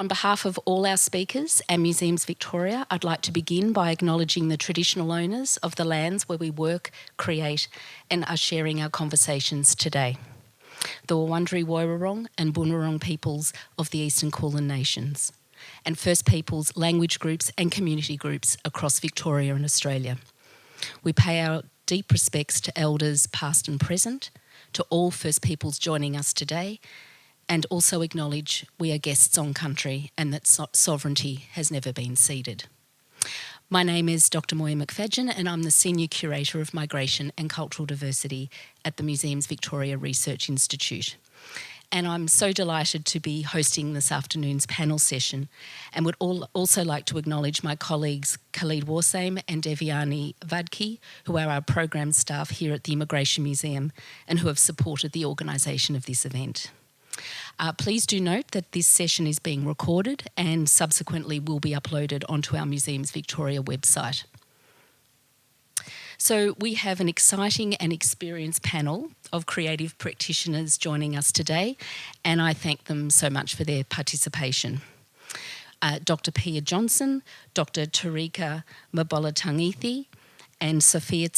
On behalf of all our speakers and Museums Victoria, I'd like to begin by acknowledging the traditional owners of the lands where we work, create and are sharing our conversations today. The Wurundjeri Woiwurrung and Boonwurrung peoples of the Eastern Kulin Nations, and First Peoples language groups and community groups across Victoria and Australia. We pay our deep respects to elders past and present, to all First Peoples joining us today, and also acknowledge we are guests on country and that sovereignty has never been ceded. My name is Dr Moya McFadzean and I'm the Senior Curator of Migration and Cultural Diversity at the Museums Victoria Research Institute. And I'm so delighted to be hosting this afternoon's panel session and would also like to acknowledge my colleagues Khalid Warsame and Devyani Vadki, who are our program staff here at the Immigration Museum and who have supported the organisation of this event. Please do note that this session is being recorded and subsequently will be uploaded onto our Museums Victoria website. So we have an exciting and experienced panel of creative practitioners joining us today, and I thank them so much for their participation. Dr Pia Johnson, Dr Torika Bolatagici and Sophia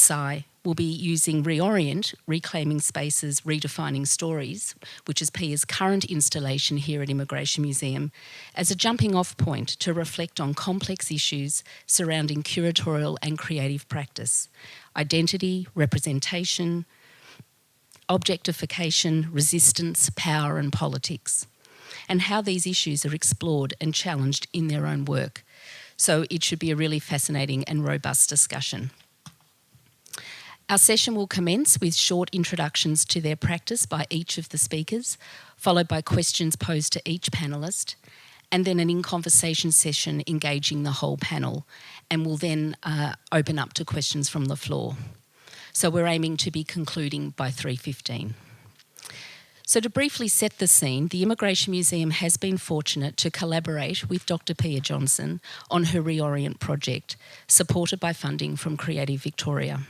will be using Re-Orient, Reclaiming Spaces, Redefining Stories, which is Pia's current installation here at Immigration Museum, as a jumping off point to reflect on complex issues surrounding curatorial and creative practice, identity, representation, objectification, resistance, power and politics, and how these issues are explored and challenged in their own work. So it should be a really fascinating and robust discussion. Our session will commence with short introductions to their practice by each of the speakers, followed by questions posed to each panellist, and then an in-conversation session engaging the whole panel, and we'll then open up to questions from the floor. So we're aiming to be concluding by 3:15. So to briefly set the scene, the Immigration Museum has been fortunate to collaborate with Dr Pia Johnson on her Re-Orient project, supported by funding from Creative Victoria.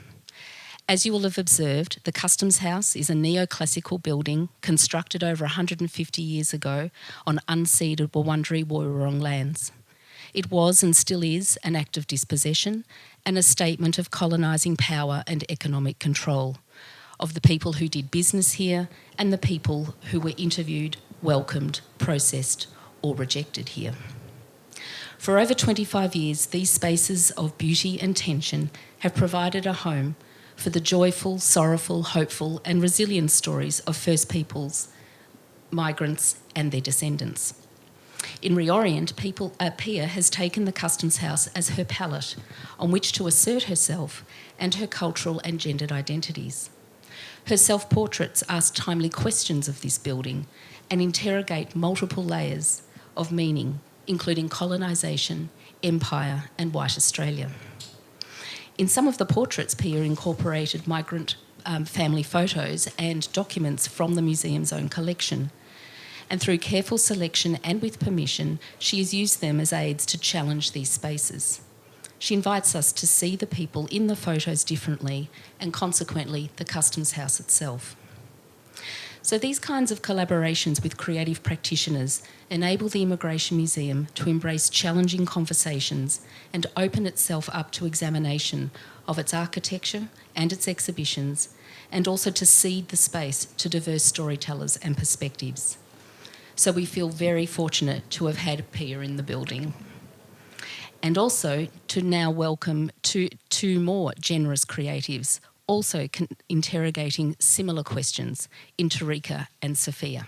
As you will have observed, the Customs House is a neoclassical building constructed over 150 years ago on unceded Wurundjeri Woiwurrung lands. It was and still is an act of dispossession and a statement of colonising power and economic control of the people who did business here and the people who were interviewed, welcomed, processed or rejected here. For over 25 years, these spaces of beauty and tension have provided a home for the joyful, sorrowful, hopeful and resilient stories of First Peoples, migrants and their descendants. In Re-Orient, Pia has taken the Customs House as her palette on which to assert herself and her cultural and gendered identities. Her self-portraits ask timely questions of this building and interrogate multiple layers of meaning, including colonisation, empire and white Australia. In some of the portraits, Pia incorporated migrant family photos and documents from the museum's own collection. And through careful selection and with permission, she has used them as aids to challenge these spaces. She invites us to see the people in the photos differently and consequently the Customs House itself. So these kinds of collaborations with creative practitioners enable the Immigration Museum to embrace challenging conversations and open itself up to examination of its architecture and its exhibitions, and also to cede the space to diverse storytellers and perspectives. So we feel very fortunate to have had Pia in the building. And also to now welcome two more generous creatives, also interrogating similar questions in Torika and Sophia.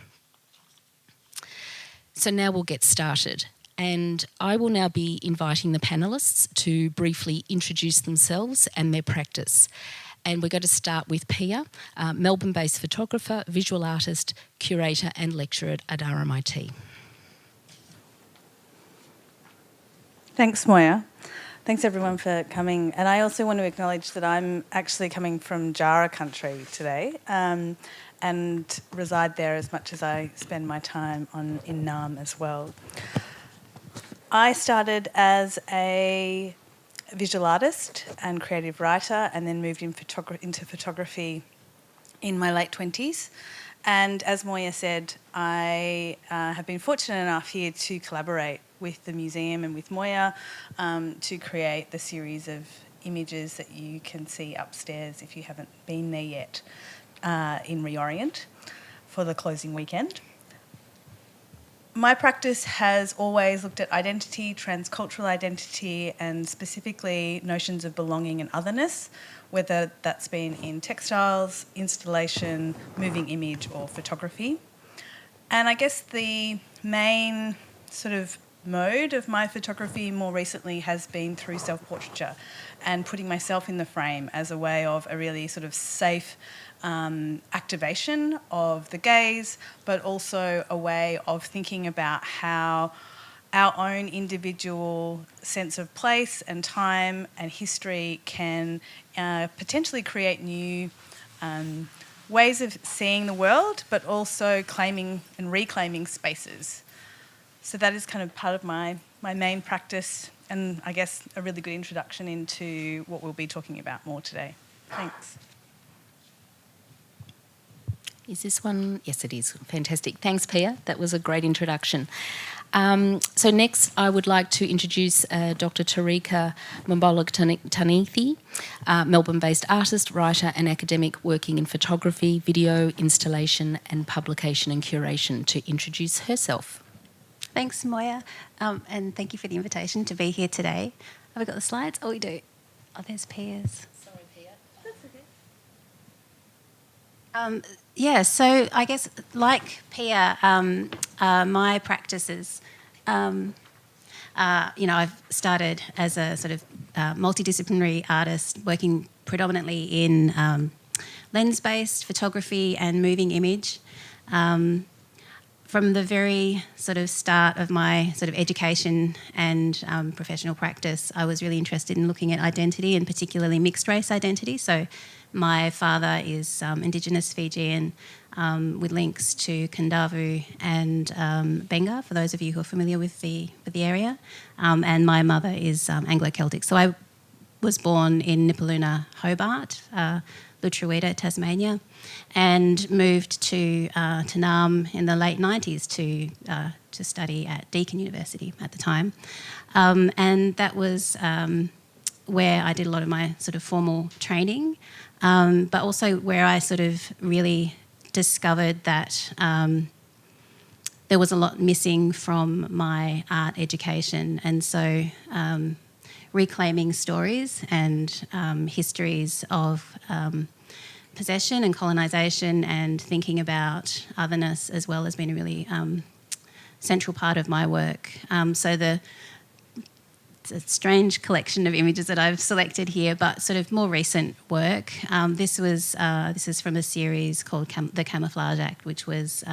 So now we'll get started, and I will now be inviting the panellists to briefly introduce themselves and their practice. And we're going to start with Pia, Melbourne-based photographer, visual artist, curator and lecturer at RMIT. Thanks, Moya. Thanks everyone for coming. And I also want to acknowledge that I'm actually coming from Jara country today and reside there as much as I spend my time in Naarm as well. I started as a visual artist and creative writer and then moved into photography in my late 20s. And as Moya said, I have been fortunate enough here to collaborate with the museum and with Moya to create the series of images that you can see upstairs if you haven't been there yet in Re-Orient for the closing weekend. My practice has always looked at identity, transcultural identity, and specifically notions of belonging and otherness, whether that's been in textiles, installation, moving image, or photography. And I guess the main sort of mode of my photography more recently has been through self-portraiture and putting myself in the frame as a way of a really sort of safe activation of the gaze, but also a way of thinking about how our own individual sense of place and time and history can potentially create new ways of seeing the world, but also claiming and reclaiming spaces. So that is kind of part of my main practice, and I guess a really good introduction into what we'll be talking about more today. Thanks. Is this one? Yes, it is. Fantastic. Thanks, Pia. That was a great introduction. So next, I would like to introduce Dr Torika Bolatagici, Melbourne-based artist, writer and academic working in photography, video, installation and publication and curation, to introduce herself. Thanks, Moya, and thank you for the invitation to be here today. Have we got the slides? Oh, we do. Oh, there's Pia's. Sorry, Pia. That's okay. Yeah, so I guess like Pia, my practices, I've started as a sort of multidisciplinary artist working predominantly in lens-based photography and moving image. From the very sort of start of my sort of education and professional practice, I was really interested in looking at identity, and particularly mixed race identity. So my father is Indigenous Fijian with links to Kandavu and Benga, for those of you who are familiar with the area, and my mother is Anglo-Celtic. So I was born in Nipaluna, Hobart, Lutruwita, Tasmania, and moved to Naarm in the late 90s to study at Deakin University at the time. And that was where I did a lot of my sort of formal training, but also where I sort of really discovered that there was a lot missing from my art education. And so reclaiming stories and histories of possession and colonisation and thinking about otherness as well has been a really central part of my work. It's a strange collection of images that I've selected here, but sort of more recent work. This is from a series called The Camouflage Act, which was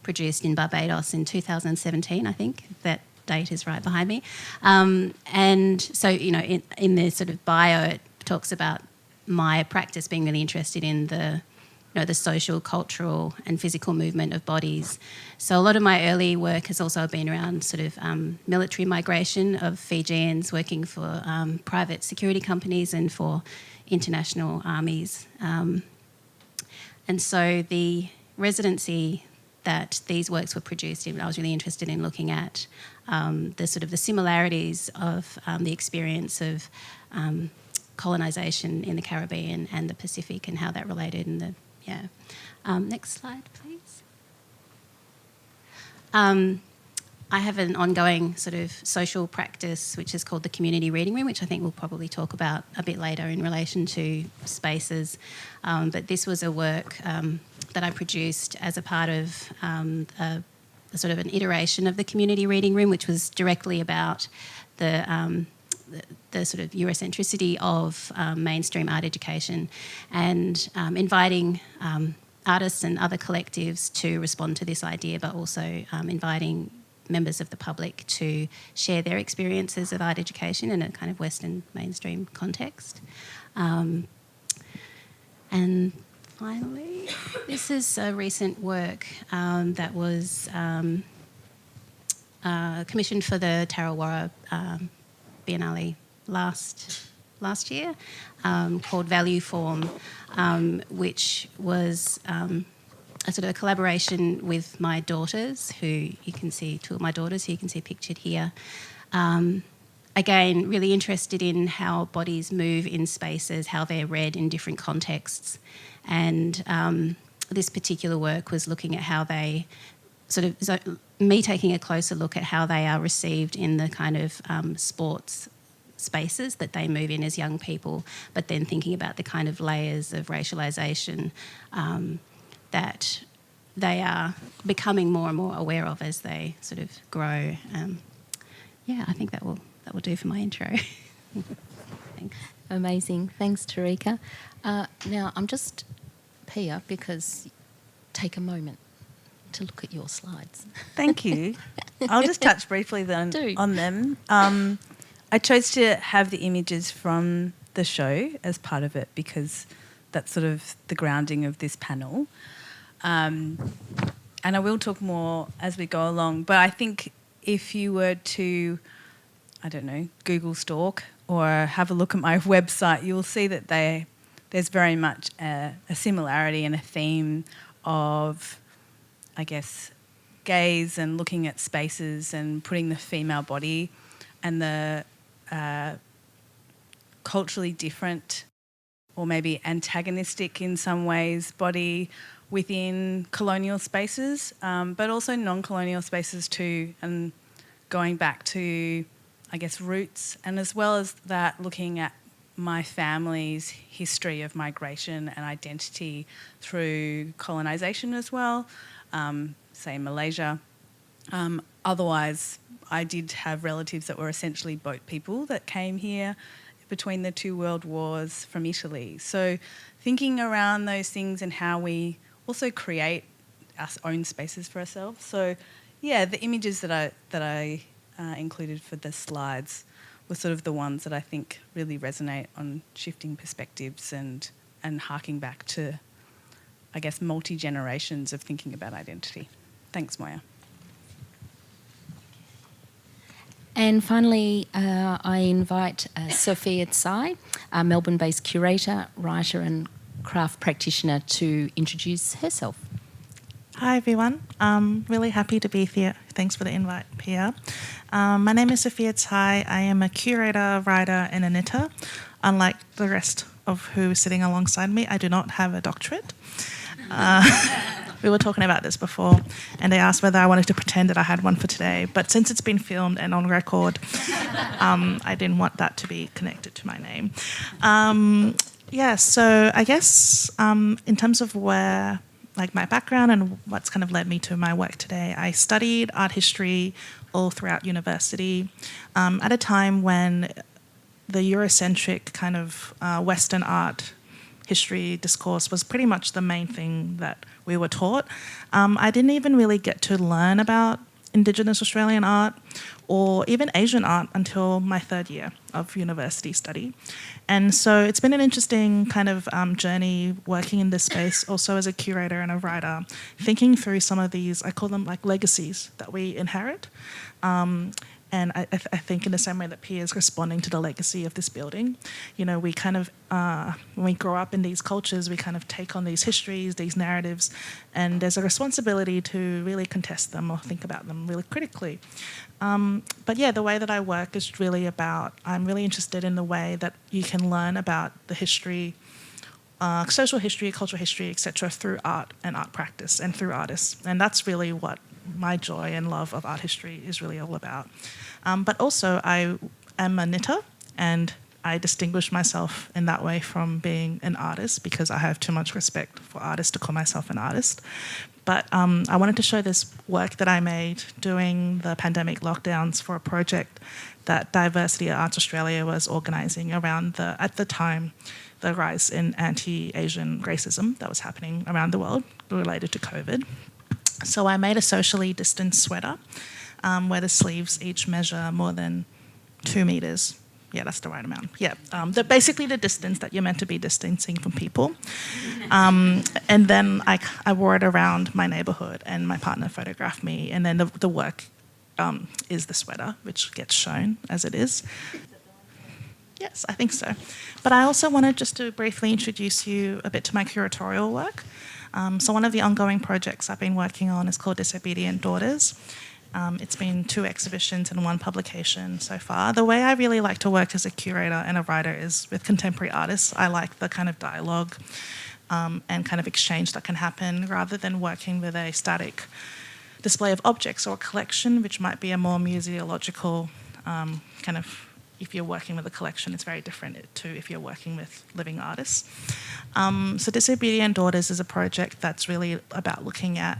produced in Barbados in 2017, I think. That date is right behind me. And so, in the sort of bio, it talks about my practice being really interested in the social, cultural and physical movement of bodies. So a lot of my early work has also been around sort of military migration of Fijians working for private security companies and for international armies. And so the residency that these works were produced in, I was really interested in looking at the sort of the similarities of the experience of colonisation in the Caribbean and the Pacific and how that related in the, next slide, please. I have an ongoing sort of social practice which is called the Community Reading Room, which I think we'll probably talk about a bit later in relation to spaces. But this was a work that I produced as a part of a sort of an iteration of the Community Reading Room, which was directly about the sort of Eurocentricity of mainstream art education and inviting artists and other collectives to respond to this idea, but also inviting members of the public to share their experiences of art education in a kind of Western mainstream context. And finally, this is a recent work that was commissioned for the Tarawara Biennale last year, called Value Form, which was a sort of a collaboration with my daughters, who you can see, two of my daughters who you can see pictured here. Again, really interested in how bodies move in spaces, how they're read in different contexts. And this particular work was looking at how they me taking a closer look at how they are received in the kind of sports spaces that they move in as young people, but then thinking about the kind of layers of racialisation that they are becoming more and more aware of as they sort of grow. I think that will do for my intro. Thanks. Amazing. Thanks, Torika. Now, I'm just, Pia, because take a moment to look at your slides. Thank you. I'll just touch briefly then on them. I chose to have the images from the show as part of it because that's sort of the grounding of this panel. And I will talk more as we go along, but I think if you were to, I don't know, Google stalk or have a look at my website, you'll see that there's very much a similarity and a theme of, I guess, gaze and looking at spaces and putting the female body and the culturally different or maybe antagonistic in some ways body within colonial spaces, but also non-colonial spaces too, and going back to, I guess, roots, and as well as that, looking at my family's history of migration and identity through colonisation as well, say Malaysia. Otherwise, I did have relatives that were essentially boat people that came here between the two world wars from Italy. So thinking around those things and how we also create our own spaces for ourselves. So, yeah, the images that I included for the slides were sort of the ones that I think really resonate on shifting perspectives and harking back to, I guess, multi-generations of thinking about identity. Thanks, Moya. And finally, I invite Sophia Tsai, a Melbourne-based curator, writer and craft practitioner, to introduce herself. Hi everyone, I'm really happy to be here. Thanks for the invite, Pia. My name is Sophia Tsai. I am a curator, writer and a knitter. Unlike the rest of who is sitting alongside me, I do not have a doctorate. We were talking about this before, and they asked whether I wanted to pretend that I had one for today. But since it's been filmed and on record, I didn't want that to be connected to my name. So I guess in terms of where, like, my background and what's kind of led me to my work today, I studied art history all throughout university at a time when the Eurocentric kind of Western art history discourse was pretty much the main thing that we were taught. I didn't even really get to learn about Indigenous Australian art or even Asian art until my third year of university study. And so it's been an interesting kind of journey working in this space, also as a curator and a writer, thinking through some of these, I call them like legacies that we inherit. And I think in the same way that Pia is responding to the legacy of this building, you know, we kind of, when we grow up in these cultures, we kind of take on these histories, these narratives, and there's a responsibility to really contest them or think about them really critically. But yeah, the way that I work is really about, I'm really interested in the way that you can learn about the history, social history, cultural history, etc., through art and art practice and through artists. And that's really what my joy and love of art history is really all about. But also I am a knitter, and I distinguish myself in that way from being an artist because I have too much respect for artists to call myself an artist. But I wanted to show this work that I made during the pandemic lockdowns for a project that Diversity at Arts Australia was organising around at the time, the rise in anti-Asian racism that was happening around the world related to COVID. So I made a socially distanced sweater where the sleeves each measure more than 2 meters. Yeah, that's the right amount. Yeah, basically the distance that you're meant to be distancing from people. And then I wore it around my neighbourhood, and my partner photographed me. And then the work is the sweater, which gets shown as it is. Yes, I think so. But I also wanted just to briefly introduce you a bit to my curatorial work. So one of the ongoing projects I've been working on is called Disobedient Daughters. It's been 2 exhibitions and 1 publication so far. The way I really like to work as a curator and a writer is with contemporary artists. I like the kind of dialogue and kind of exchange that can happen rather than working with a static display of objects or a collection, which might be a more museological kind of, if you're working with a collection, it's very different to if you're working with living artists. So Disobedient Daughters is a project that's really about looking at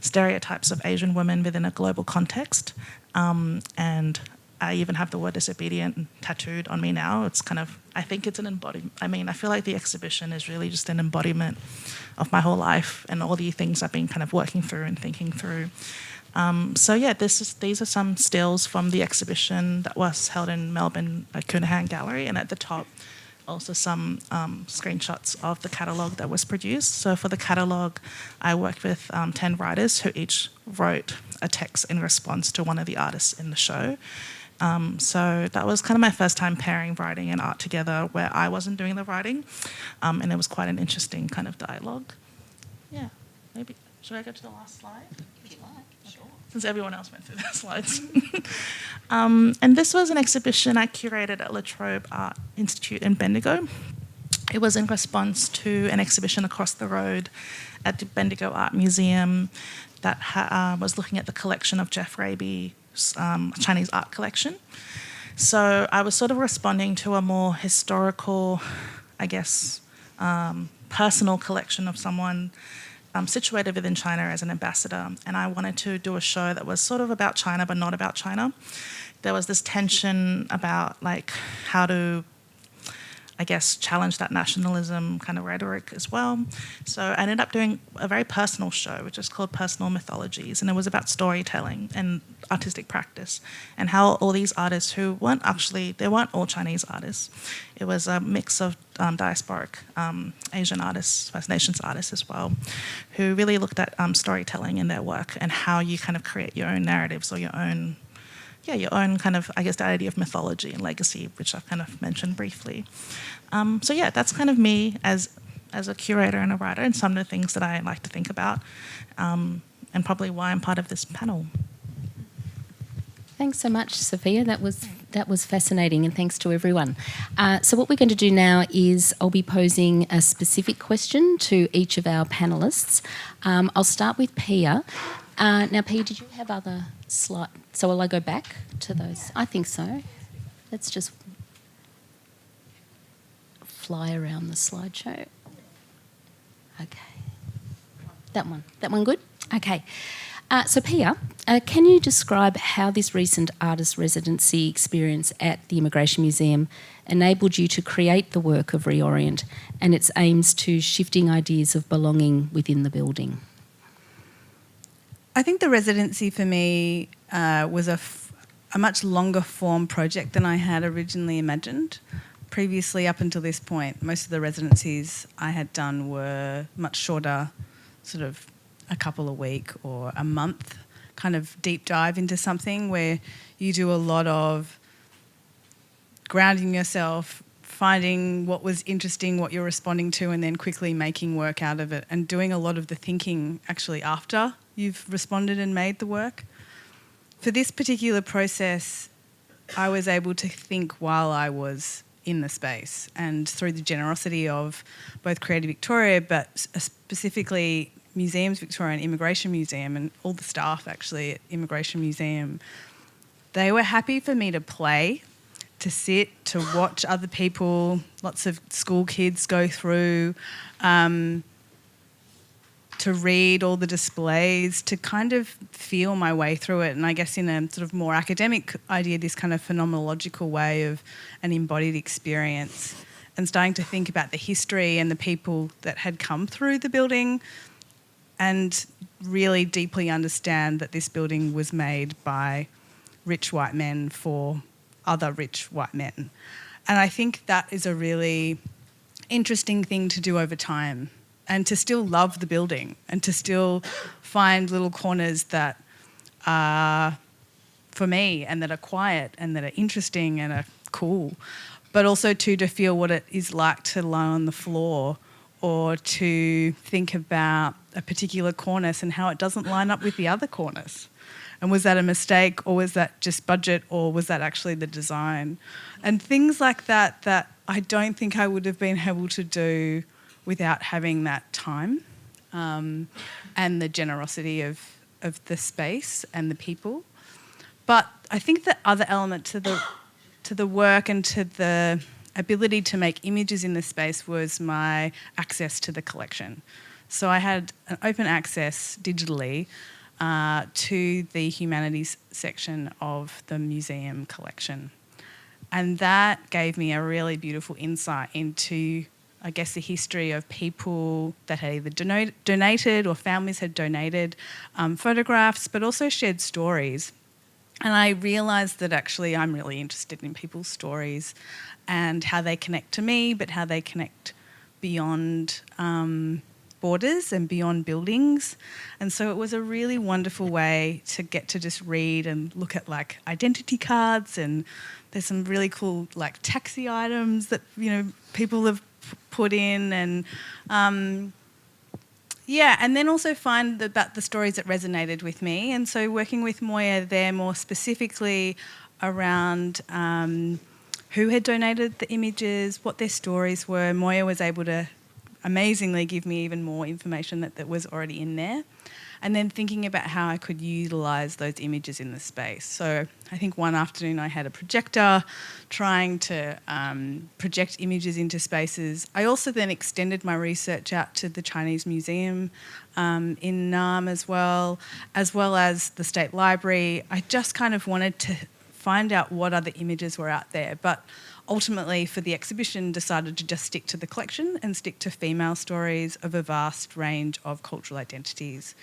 stereotypes of Asian women within a global context. And I even have the word disobedient tattooed on me now. It's kind of, I think it's an embodiment. I mean, I feel like the exhibition is really just an embodiment of my whole life and all the things I've been kind of working through and thinking through. So yeah, these are some stills from the exhibition that was held in Melbourne at Coonahan Gallery, and at the top also some screenshots of the catalogue that was produced. So for the catalogue, I worked with 10 writers who each wrote a text in response to one of the artists in the show. So that was kind of my first time pairing writing and art together where I wasn't doing the writing, and it was quite an interesting kind of dialogue. Yeah, maybe, should I go to the last slide? If you like, sure. Since everyone else went through their slides. And this was an exhibition I curated at La Trobe Art Institute in Bendigo. It was in response to an exhibition across the road at the Bendigo Art Museum that was looking at the collection of Jeff Raby's Chinese art collection. So I was sort of responding to a more historical, I guess, personal collection of someone situated within China as an ambassador, and I wanted to do a show that was sort of about China but not about China. There was this tension about like how to, I guess, challenge that nationalism kind of rhetoric as well. So I ended up doing a very personal show, which is called Personal Mythologies, and it was about storytelling and artistic practice and how all these artists who weren't actually, they weren't all Chinese artists. It was a mix of diasporic Asian artists, First Nations artists as well, who really looked at storytelling in their work and how you kind of create your own narratives or your own kind of, I guess, the idea of mythology and legacy, which I've kind of mentioned briefly. So yeah, that's kind of me as a curator and a writer, and some of the things that I like to think about, and probably why I'm part of this panel. Thanks so much, Sophia. That was fascinating, and thanks to everyone. So what we're going to do now is I'll be posing a specific question to each of our panellists. I'll start with Pia. Now, Pia, did you have other slides? So will I go back to those? I think so. Let's just fly around the slideshow. Okay. That one good? Okay. So Pia, can you describe how this recent artist residency experience at the Immigration Museum enabled you to create the work of Re-Orient and its aims to shifting ideas of belonging within the building? I think the residency for me was a much longer form project than I had originally imagined. Previously, up until this point, most of the residencies I had done were much shorter, sort of a couple a week or a month, kind of deep dive into something where you do a lot of grounding yourself, finding what was interesting, what you're responding to, and then quickly making work out of it and doing a lot of the thinking actually after you've responded and made the work. For this particular process, I was able to think while I was in the space, and through the generosity of both Creative Victoria but specifically Museums Victoria and Immigration Museum and all the staff actually at Immigration Museum, they were happy for me to play, to sit, to watch other people, lots of school kids go through, to read all the displays, to kind of feel my way through it. And I guess in a sort of more academic idea, this kind of phenomenological way of an embodied experience, and starting to think about the history and the people that had come through the building and really deeply understand that this building was made by rich white men for other rich white men. And I think that is a really interesting thing to do over time, and to still love the building and to still find little corners that are for me and that are quiet and that are interesting and are cool, but also to feel what it is like to lie on the floor or to think about a particular cornice and how it doesn't line up with the other cornice. And was that a mistake, or was that just budget, or was that actually the design? And things like that that I don't think I would have been able to do without having that time and the generosity of the space and the people. But I think the other element to the work and to the ability to make images in the space was my access to the collection. So I had an open access digitally to the humanities section of the museum collection. And that gave me a really beautiful insight into, I guess, the history of people that had either donated or families had donated photographs, but also shared stories. And I realised that actually I'm really interested in people's stories and how they connect to me, but how they connect beyond borders and beyond buildings. And so it was a really wonderful way to get to just read and look at like identity cards, and there's some really cool like taxi items that, you know, people have put in, and and then also find about the stories that resonated with me. And so working with Moya there more specifically around who had donated the images, what their stories were. Moya was able to amazingly give me even more information that was already in there. And then thinking about how I could utilise those images in the space. So I think one afternoon I had a projector trying to project images into spaces. I also then extended my research out to the Chinese Museum in Nam as well as the State Library. I just kind of wanted to find out what other images were out there. But ultimately, for the exhibition, decided to just stick to the collection and stick to female stories of a vast range of cultural identities.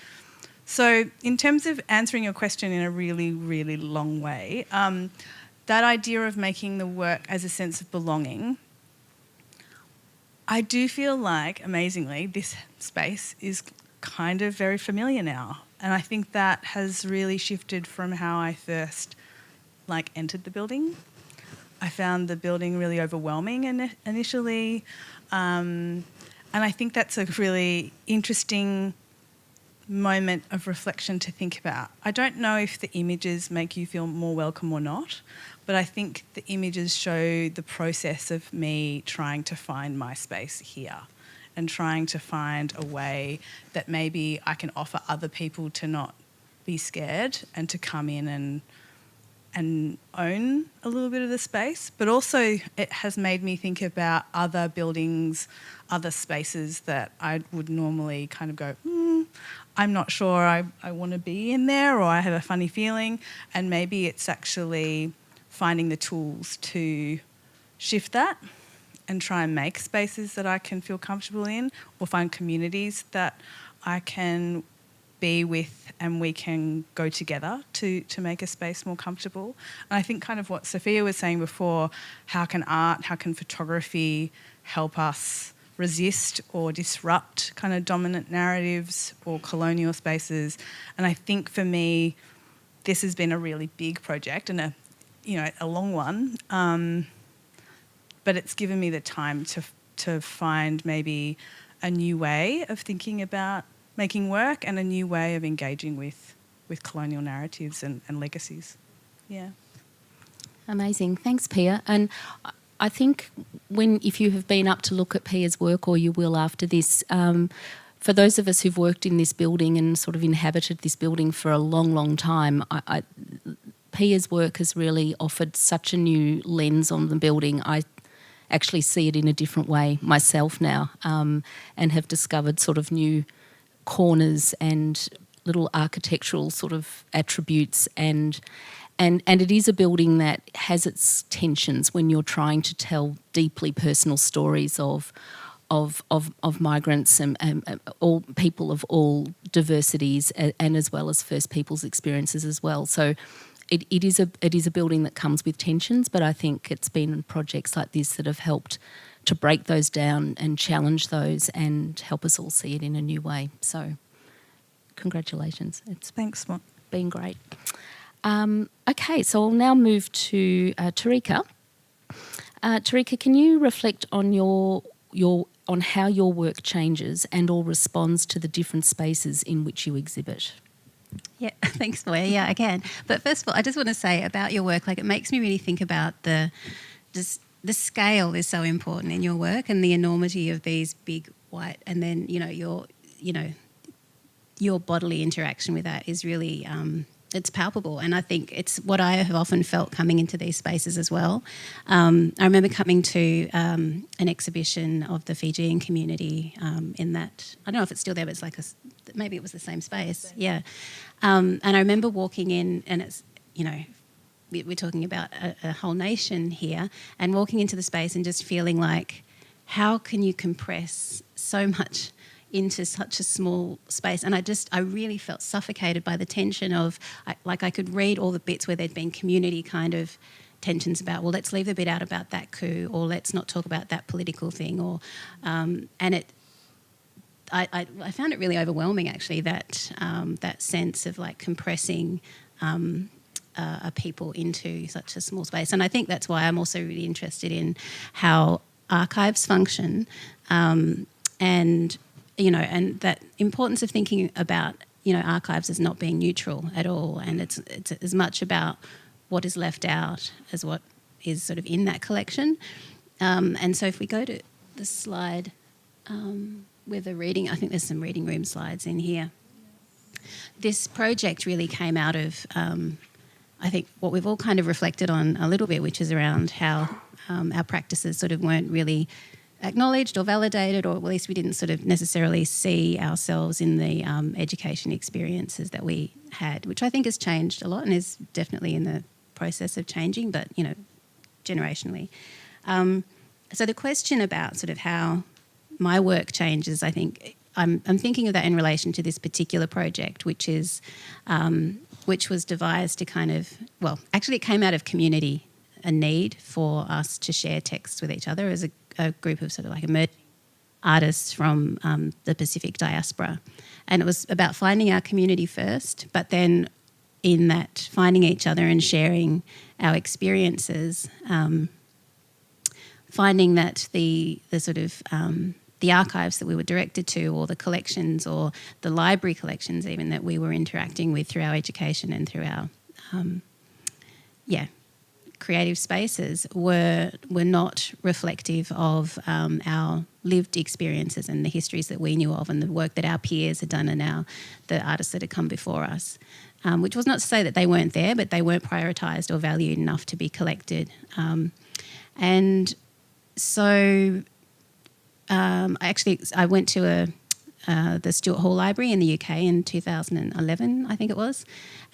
So in terms of answering your question in a really, really long way, that idea of making the work as a sense of belonging, I do feel like, amazingly, this space is kind of very familiar now. And I think that has really shifted from how I first entered the building. I found the building really overwhelming initially. And I think that's a really interesting moment of reflection to think about. I don't know if the images make you feel more welcome or not, but I think the images show the process of me trying to find my space here and trying to find a way that maybe I can offer other people to not be scared and to come in and own a little bit of the space. But also it has made me think about other buildings, other spaces that I would normally kind of go, I'm not sure I want to be in there, or I have a funny feeling. And maybe it's actually finding the tools to shift that and try and make spaces that I can feel comfortable in, or find communities that I can be with and we can go together to make a space more comfortable. And I think kind of what Sophia was saying before, how can art, how can photography help us resist or disrupt kind of dominant narratives or colonial spaces? And I think for me, this has been a really big project and a long one, but it's given me the time to find maybe a new way of thinking about making work and a new way of engaging with colonial narratives and legacies. Yeah. Amazing. Thanks, Pia. And I think if you have been up to look at Pia's work, or you will after this, for those of us who've worked in this building and sort of inhabited this building for a long, long time, Pia's work has really offered such a new lens on the building. I actually see it in a different way myself now, and have discovered sort of new corners and little architectural sort of attributes, and it is a building that has its tensions when you're trying to tell deeply personal stories of migrants and all people of all diversities, and as well as First Peoples experiences as well. So it is a building that comes with tensions, but I think it's been projects like this that have helped to break those down and challenge those and help us all see it in a new way. So congratulations. Thanks, Mark. Been great. Okay, so I'll now move to Torika. Torika, can you reflect on your on how your work changes and or responds to the different spaces in which you exhibit. Yeah, thanks, Moya. Yeah, I can. But first of all, I just want to say about your work, like, it makes me really think about the scale is so important in your work, and the enormity of these big white, and then your bodily interaction with that is really it's palpable, and I think it's what I have often felt coming into these spaces as well. I remember coming to an exhibition of the Fijian community in that, I don't know if it's still there, but it's like maybe it was the same space. Yeah. And I remember walking in, and it's, we're talking about a whole nation here, and walking into the space and just feeling like, how can you compress so much into such a small space? And I really felt suffocated by the tension of, I could read all the bits where there'd been community kind of tensions about, well, let's leave the bit out about that coup, or let's not talk about that political thing, or I found it really overwhelming, actually, that sense of like compressing a people into such a small space. And I think that's why I'm also really interested in how archives function, and that importance of thinking about, archives as not being neutral at all. And it's as much about what is left out as what is sort of in that collection. And so if we go to the slide with the reading, I think there's some reading room slides in here. This project really came out of, I think, what we've all kind of reflected on a little bit, which is around how our practices sort of weren't really acknowledged or validated, or at least we didn't sort of necessarily see ourselves in the education experiences that we had, which I think has changed a lot and is definitely in the process of changing, but, generationally. So the question about sort of how my work changes, I think I'm thinking of that in relation to this particular project, which was devised to kind of, well, actually it came out of community, a need for us to share texts with each other as a group of sort of like emerging artists from the Pacific diaspora. And it was about finding our community first, but then in that finding each other and sharing our experiences, finding that the sort of the archives that we were directed to, or the collections, or the library collections even, that we were interacting with through our education and through our creative spaces were not reflective of our lived experiences and the histories that we knew of, and the work that our peers had done, and the artists that had come before us. Which was not to say that they weren't there, but they weren't prioritised or valued enough to be collected. And so I went to the Stuart Hall Library in the UK in 2011, I think it was.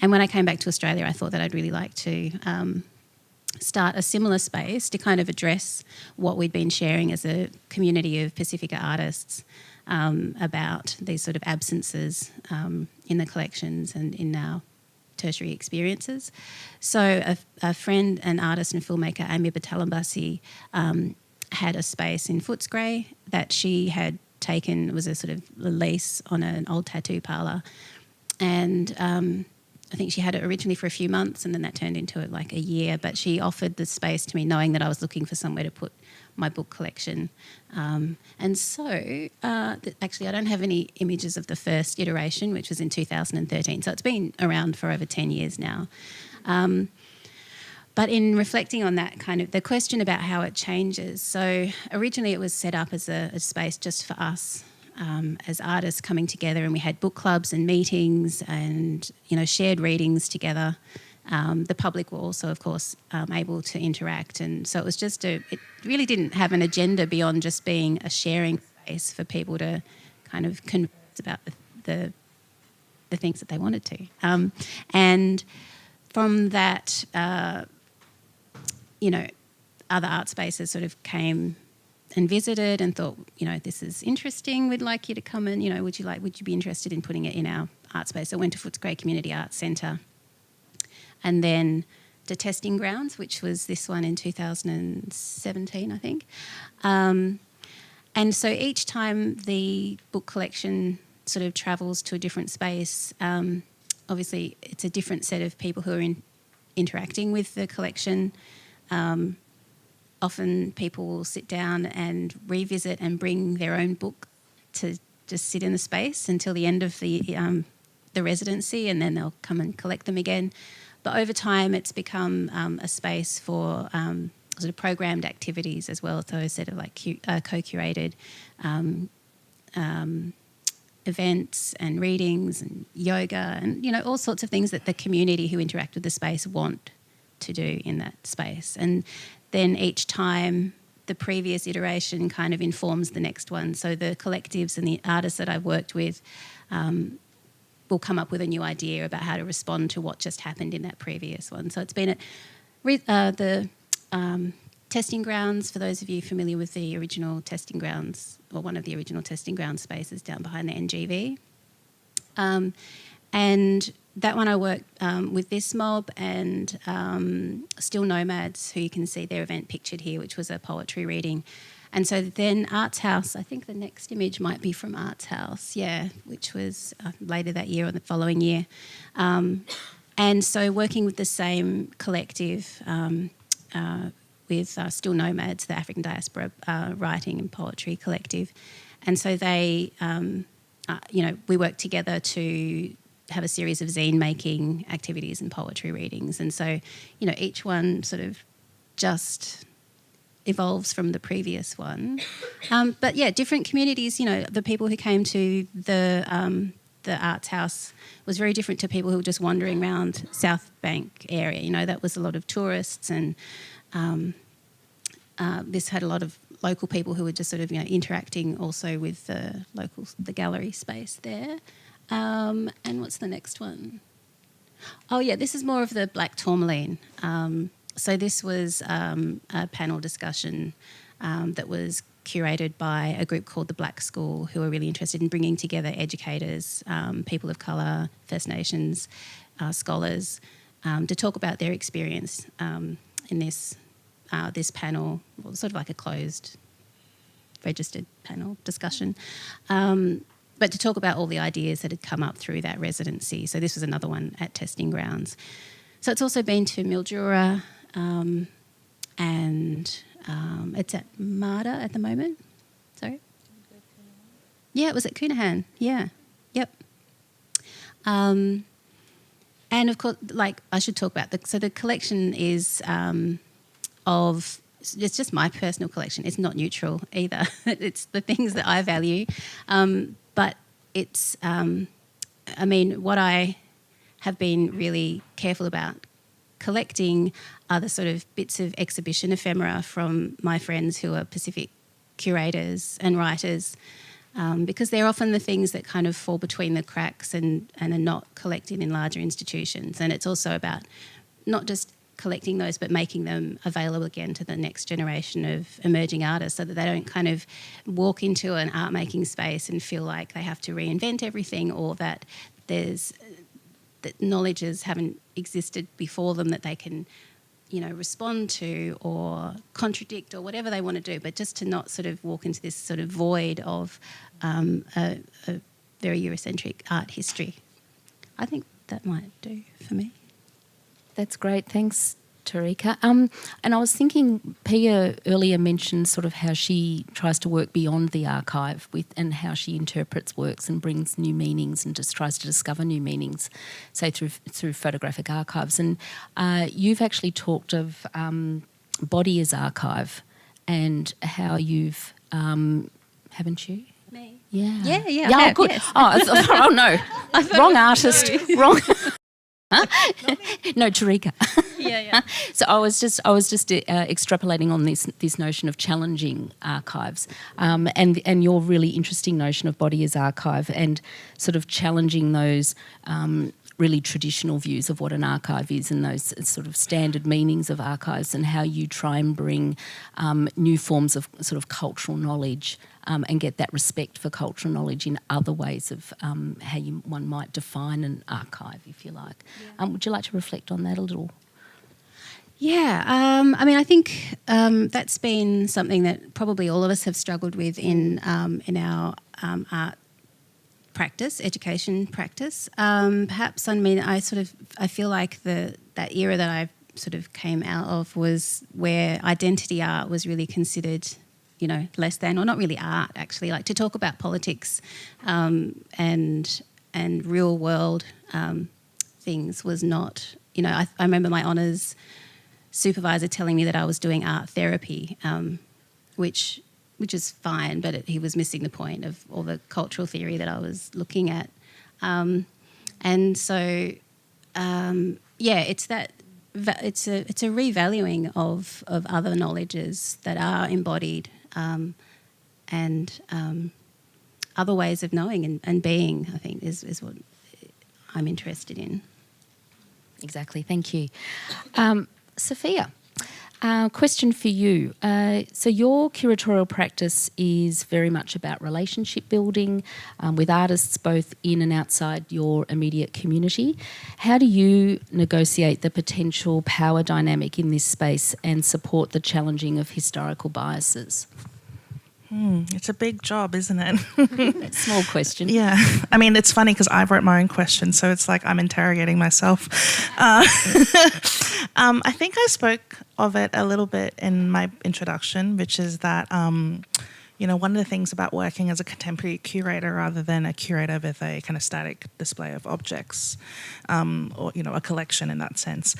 And when I came back to Australia, I thought that I'd really like to start a similar space to kind of address what we'd been sharing as a community of Pacifica artists about these sort of absences in the collections and in our tertiary experiences. So a friend, an artist and filmmaker, Amy Batalambasi, had a space in Footscray that she had taken. It was a sort of lease on an old tattoo parlour, and I think she had it originally for a few months, and then that turned into like a year. But she offered the space to me, knowing that I was looking for somewhere to put my book collection. And so, actually, I don't have any images of the first iteration, which was in 2013. So it's been around for over 10 years now. But in reflecting on that, kind of the question about how it changes. So originally it was set up as a space just for us as artists coming together, and we had book clubs and meetings and, shared readings together. The public were also, of course, able to interact. And so it was just it really didn't have an agenda beyond just being a sharing space for people to kind of converse about the things that they wanted to. And from that, other art spaces sort of came and visited and thought, this is interesting, we'd like you to come and, would you be interested in putting it in our art space? So I went to Footscray Community Arts Centre, and then to Testing Grounds, which was this one in 2017, I think. And so each time the book collection sort of travels to a different space, obviously it's a different set of people who are interacting with the collection. often people will sit down and revisit and bring their own book to just sit in the space until the end of the residency, and then they'll come and collect them again. But over time, it's become a space for sort of programmed activities as well, so sort of like co-curated events and readings and yoga and, all sorts of things that the community who interact with the space want to do in that space. And then each time the previous iteration kind of informs the next one. So the collectives and the artists that I've worked with will come up with a new idea about how to respond to what just happened in that previous one. So it's been at the testing grounds, for those of you familiar with the original testing grounds, or one of the original testing ground spaces down behind the NGV. And that one I worked with this mob and Still Nomads, who you can see their event pictured here, which was a poetry reading. And so then Arts House, I think the next image might be from Arts House, which was later that year or the following year. And so working with the same collective with Still Nomads, the African Diaspora Writing and Poetry Collective. And so they, we worked together to have a series of zine-making activities and poetry readings. And so, each one sort of just evolves from the previous one. But, different communities, the people who came to the Arts House was very different to people who were just wandering around South Bank area. That was a lot of tourists, and this had a lot of local people who were just sort of, interacting also with the gallery space there. And what's the next one? Oh, yeah, this is more of the black tourmaline. So this was a panel discussion that was curated by a group called the Black School, who are really interested in bringing together educators, people of colour, First Nations, scholars, to talk about their experience in this panel, sort of like a closed, registered panel discussion. But to talk about all the ideas that had come up through that residency. So this was another one at Testing Grounds. So it's also been to Mildura, and it's at Marda at the moment. Sorry? Yeah, it was at Coonahan. Yeah, yep. And of course, I should talk about so the collection is it's just my personal collection. It's not neutral either. It's the things that I value. But it's, what I have been really careful about collecting are the sort of bits of exhibition ephemera from my friends who are Pacific curators and writers, because they're often the things that kind of fall between the cracks and are not collected in larger institutions. And it's also about not just collecting those but making them available again to the next generation of emerging artists, so that they don't kind of walk into an art making space and feel like they have to reinvent everything, or that that knowledges haven't existed before them that they can respond to or contradict or whatever they want to do, but just to not sort of walk into this sort of void of a very Eurocentric art history. I think that might do for me. That's great. Thanks, Torika. And I was thinking, Pia earlier mentioned sort of how she tries to work beyond the archive and how she interprets works and brings new meanings and just tries to discover new meanings, say through photographic archives. And you've actually talked of body as archive and how you've, haven't you? Me? Yeah. Yeah. Yeah, good. Yes. Oh no, wrong artist. Wrong. Huh? No, Torika. Yeah. So I was just extrapolating on this notion of challenging archives, and your really interesting notion of body as archive, and sort of challenging those really traditional views of what an archive is and those sort of standard meanings of archives, and how you try and bring new forms of sort of cultural knowledge and get that respect for cultural knowledge in other ways of how one might define an archive, if you like. Yeah. Would you like to reflect on that a little? Yeah, I think that's been something that probably all of us have struggled with in our art practice, education practice. Perhaps, I feel like that era that sort of came out of was where identity art was really considered, you know, less than, or not really art actually, like to talk about politics and real world things was not, you know, I remember my honours supervisor telling me that I was doing art therapy, which is fine, but he was missing the point of all the cultural theory that I was looking at. And so, it's that it's a revaluing of other knowledges that are embodied and other ways of knowing and being, I think, is what I'm interested in. Exactly, thank you. Sophia, question for you. So your curatorial practice is very much about relationship building with artists both in and outside your immediate community. How do you negotiate the potential power dynamic in this space and support the challenging of historical biases? It's a big job, isn't it? Small question. Yeah. I mean, it's funny because I wrote my own question, so it's like I'm interrogating myself. I think I spoke of it a little bit in my introduction, which is that, you know, one of the things about working as a contemporary curator rather than a curator with a kind of static display of objects or, you know, a collection in that sense,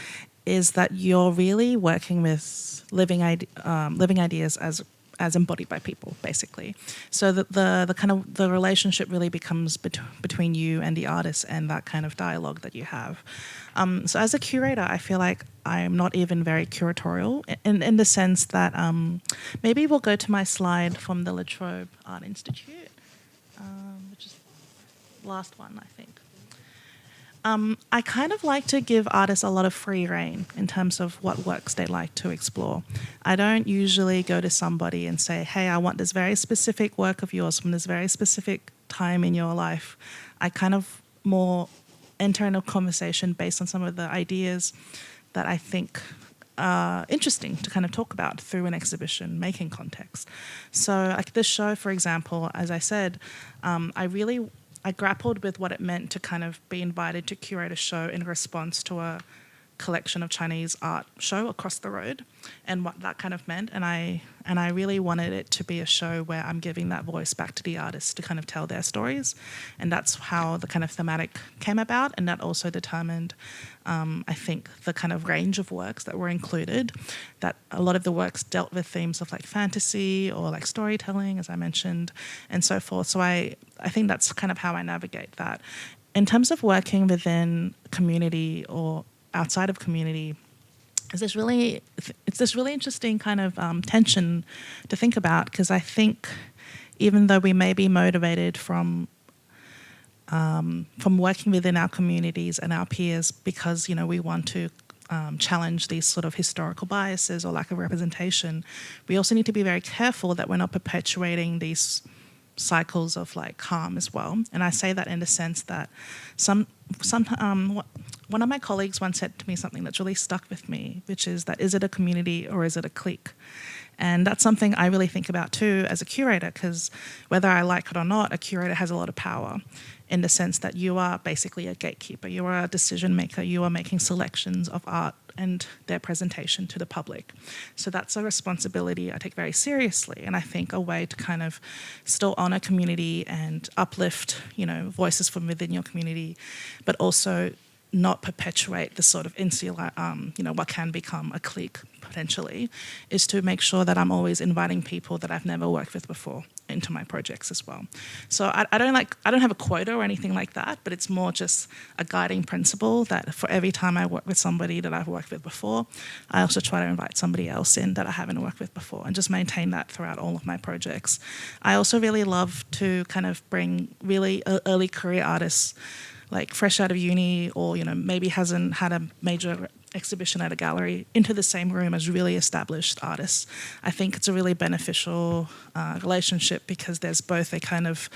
is that you're really working with living ideas as embodied by people, basically. So the kind of the relationship really becomes between you and the artist and that kind of dialogue that you have. So as a curator, I feel like I'm not even very curatorial in the sense that maybe we'll go to my slide from the La Trobe Art Institute, which is the last one, I think. I kind of like to give artists a lot of free rein in terms of what works they like to explore. I don't usually go to somebody and say, hey, I want this very specific work of yours from this very specific time in your life. I kind of more enter in a conversation based on some of the ideas that I think are interesting to kind of talk about through an exhibition, making context. So like this show, for example, as I said, I grappled with what it meant to kind of be invited to curate a show in response to a collection of Chinese art show across the road and what that kind of meant. And I really wanted it to be a show where I'm giving that voice back to the artists to kind of tell their stories. And that's how the kind of thematic came about. And that also determined, I think, the kind of range of works that were included, that a lot of the works dealt with themes of like fantasy or like storytelling, as I mentioned, and so forth. So I think that's kind of how I navigate that. In terms of working within community or outside of community, it's this really interesting kind of tension to think about, because I think even though we may be motivated from working within our communities and our peers because, you know, we want to challenge these sort of historical biases or lack of representation, we also need to be very careful that we're not perpetuating these cycles of like harm as well. And I say that in the sense that one of my colleagues once said to me something that's really stuck with me, which is that, is it a community or is it a clique? And that's something I really think about too as a curator, because whether I like it or not, a curator has a lot of power in the sense that you are basically a gatekeeper, you are a decision maker, you are making selections of art and their presentation to the public. So that's a responsibility I take very seriously, and I think a way to kind of still honour community and uplift, you know, voices from within your community, but also not perpetuate the sort of insular, you know, what can become a clique potentially, is to make sure that I'm always inviting people that I've never worked with before into my projects as well. So I don't have a quota or anything like that, but it's more just a guiding principle that for every time I work with somebody that I've worked with before, I also try to invite somebody else in that I haven't worked with before and just maintain that throughout all of my projects. I also really love to kind of bring really early career artists, like fresh out of uni or, you know, maybe hasn't had a major exhibition at a gallery, into the same room as really established artists. I think it's a really beneficial relationship because there's both a kind of,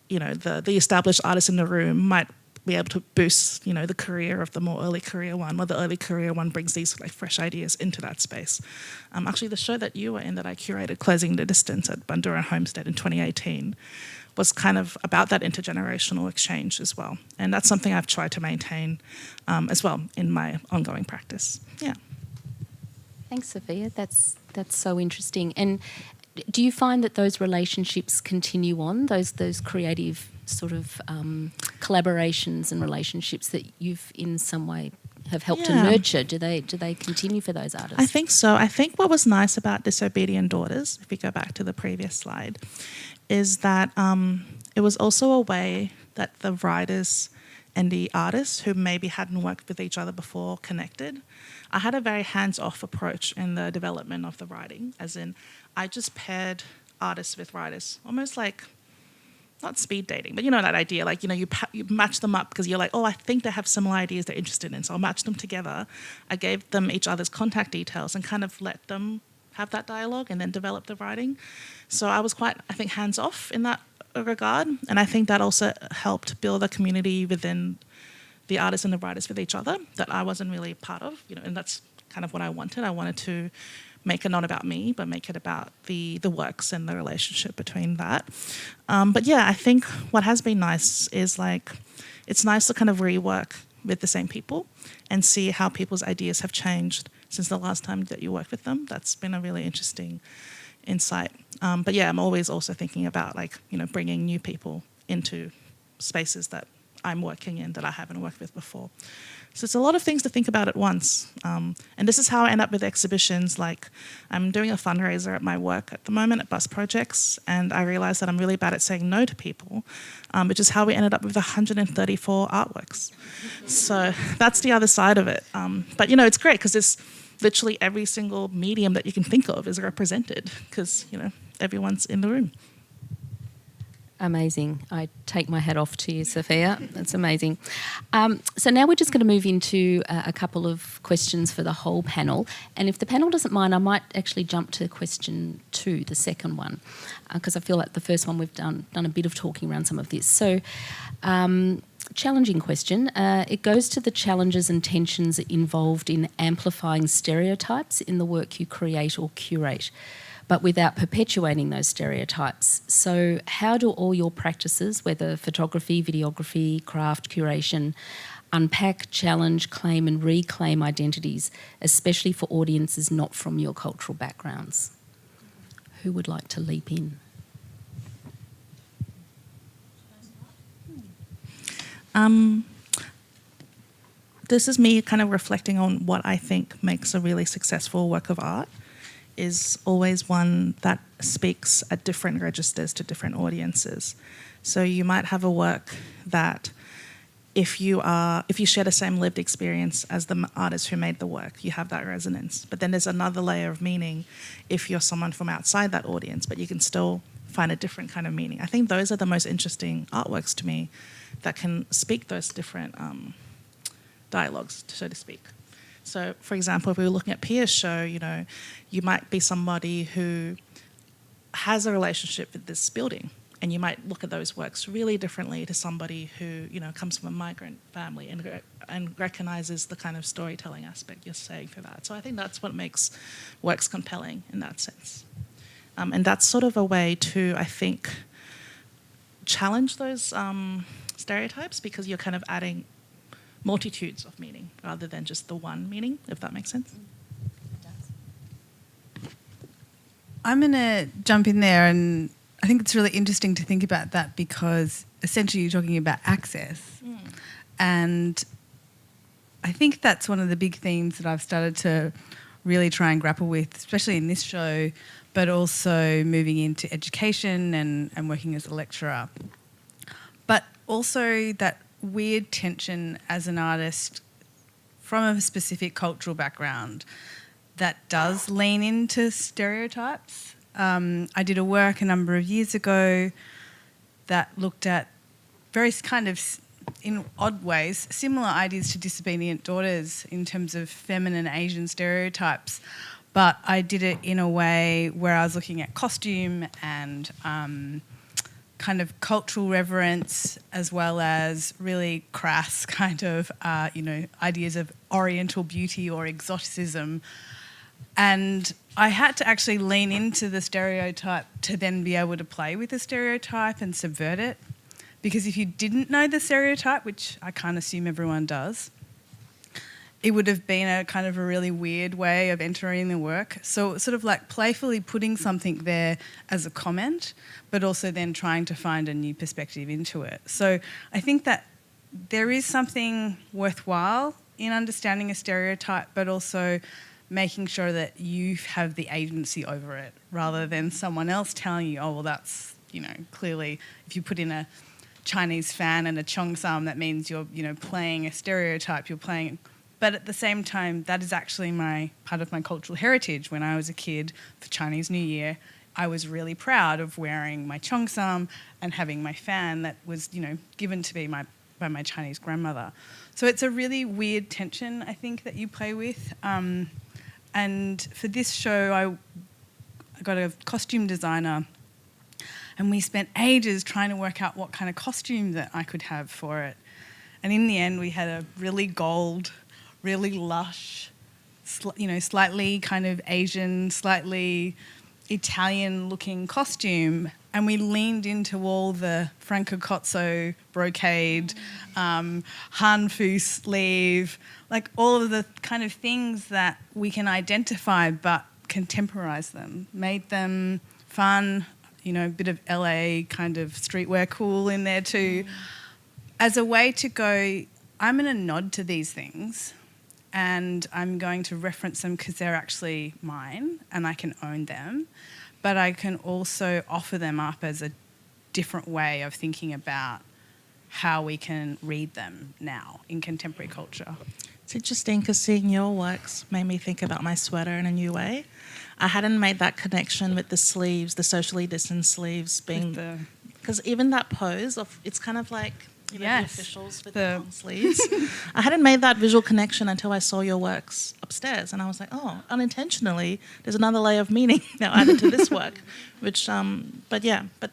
you know, the established artist in the room might be able to boost, you know, the career of the more early career one, while the early career one brings these like fresh ideas into that space. Actually, the show that you were in that I curated, Closing the Distance at Bundoora Homestead in 2018, was kind of about that intergenerational exchange as well. And that's something I've tried to maintain as well in my ongoing practice. Yeah. Thanks, Sophia. That's so interesting. And do you find that those relationships continue on, those creative sort of collaborations and relationships that you've in some way have helped to nurture? Do they continue for those artists? I think so. I think what was nice about Disobedient Daughters, if we go back to the previous slide, is that it was also a way that the writers and the artists who maybe hadn't worked with each other before connected. I had a very hands-off approach in the development of the writing, as in I just paired artists with writers, almost like, not speed dating, but you know that idea, like, you know, you match them up because you're like, oh, I think they have similar ideas they're interested in, so I'll match them together. I gave them each other's contact details and kind of let them have that dialogue and then develop the writing. So I was quite, I think, hands-off in that regard, and I think that also helped build a community within the artists and the writers with each other that I wasn't really part of, you know, and that's kind of what I wanted. I wanted to make it not about me, but make it about the works and the relationship between that. But yeah, I think what has been nice is like, it's nice to kind of rework with the same people and see how people's ideas have changed since the last time that you worked with them. That's been a really interesting insight. But yeah, I'm always also thinking about like, you know, bringing new people into spaces that I'm working in that I haven't worked with before. So it's a lot of things to think about at once. And this is how I end up with exhibitions. Like, I'm doing a fundraiser at my work at the moment at Bus Projects, and I realised that I'm really bad at saying no to people, which is how we ended up with 134 artworks. So that's the other side of it. But, you know, it's great because there's literally every single medium that you can think of is represented because, you know, everyone's in the room. Amazing. I take my hat off to you, Sophia. That's amazing. So now we're just going to move into a couple of questions for the whole panel. And if the panel doesn't mind, I might actually jump to question 2, the second one, because I feel like the first one we've done a bit of talking around some of this. So challenging question. It goes to the challenges and tensions involved in amplifying stereotypes in the work you create or curate, but without perpetuating those stereotypes. So how do all your practices, whether photography, videography, craft, curation, unpack, challenge, claim and reclaim identities, especially for audiences not from your cultural backgrounds? Who would like to leap in? This is me kind of reflecting on what I think makes a really successful work of art. Is always one that speaks at different registers to different audiences. So you might have a work that if you share the same lived experience as the artist who made the work, you have that resonance. But then there's another layer of meaning if you're someone from outside that audience, but you can still find a different kind of meaning. I think those are the most interesting artworks to me that can speak those different dialogues, so to speak. So, for example, if we were looking at Pia's show, you know, you might be somebody who has a relationship with this building, and you might look at those works really differently to somebody who, you know, comes from a migrant family and recognises the kind of storytelling aspect you're saying for that. So I think that's what makes works compelling in that sense. And that's sort of a way to, I think, challenge those stereotypes because you're kind of adding multitudes of meaning rather than just the one meaning, if that makes sense. I'm going to jump in there, and I think it's really interesting to think about that because essentially you're talking about access. And I think that's one of the big themes that I've started to really try and grapple with, especially in this show, but also moving into education and working as a lecturer. But also that weird tension as an artist from a specific cultural background that does lean into stereotypes. I did a work a number of years ago that looked at very kind of, in odd ways, similar ideas to Disobedient Daughters in terms of feminine Asian stereotypes, but I did it in a way where I was looking at costume and kind of cultural reverence, as well as really crass kind of, ideas of oriental beauty or exoticism, And I had to actually lean into the stereotype to then be able to play with the stereotype and subvert it. Because if you didn't know the stereotype, which I can't assume everyone does, it would have been a kind of a really weird way of entering the work. So sort of like playfully putting something there as a comment, but also then trying to find a new perspective into it. So I think that there is something worthwhile in understanding a stereotype, but also making sure that you have the agency over it rather than someone else telling you, oh, well, that's, clearly if you put in a Chinese fan and a cheongsam, that means you're, playing a stereotype, you're playing. But at the same time, that is actually part of my cultural heritage. When I was a kid for Chinese New Year, I was really proud of wearing my cheongsam and having my fan that was, given to me by my Chinese grandmother. So it's a really weird tension, I think, that you play with. And for this show, I got a costume designer, and we spent ages trying to work out what kind of costume that I could have for it. And in the end, we had a really gold, really lush, slightly kind of Asian, slightly Italian-looking costume, and we leaned into all the Francocozzo brocade, Hanfu sleeve, like all of the kind of things that we can identify but contemporize them, made them fun, a bit of LA kind of streetwear cool in there too, as a way to go, I'm going to nod to these things and I'm going to reference them because they're actually mine and I can own them, but I can also offer them up as a different way of thinking about how we can read them now in contemporary culture. It's interesting because seeing your works made me think about my sweater in a new way. I hadn't made that connection with the sleeves, the socially distanced sleeves being... Because even that pose, it's kind of like... the officials with the long sleeves. I hadn't made that visual connection until I saw your works upstairs, and I was like, oh, unintentionally, there's another layer of meaning now added to this work, which, but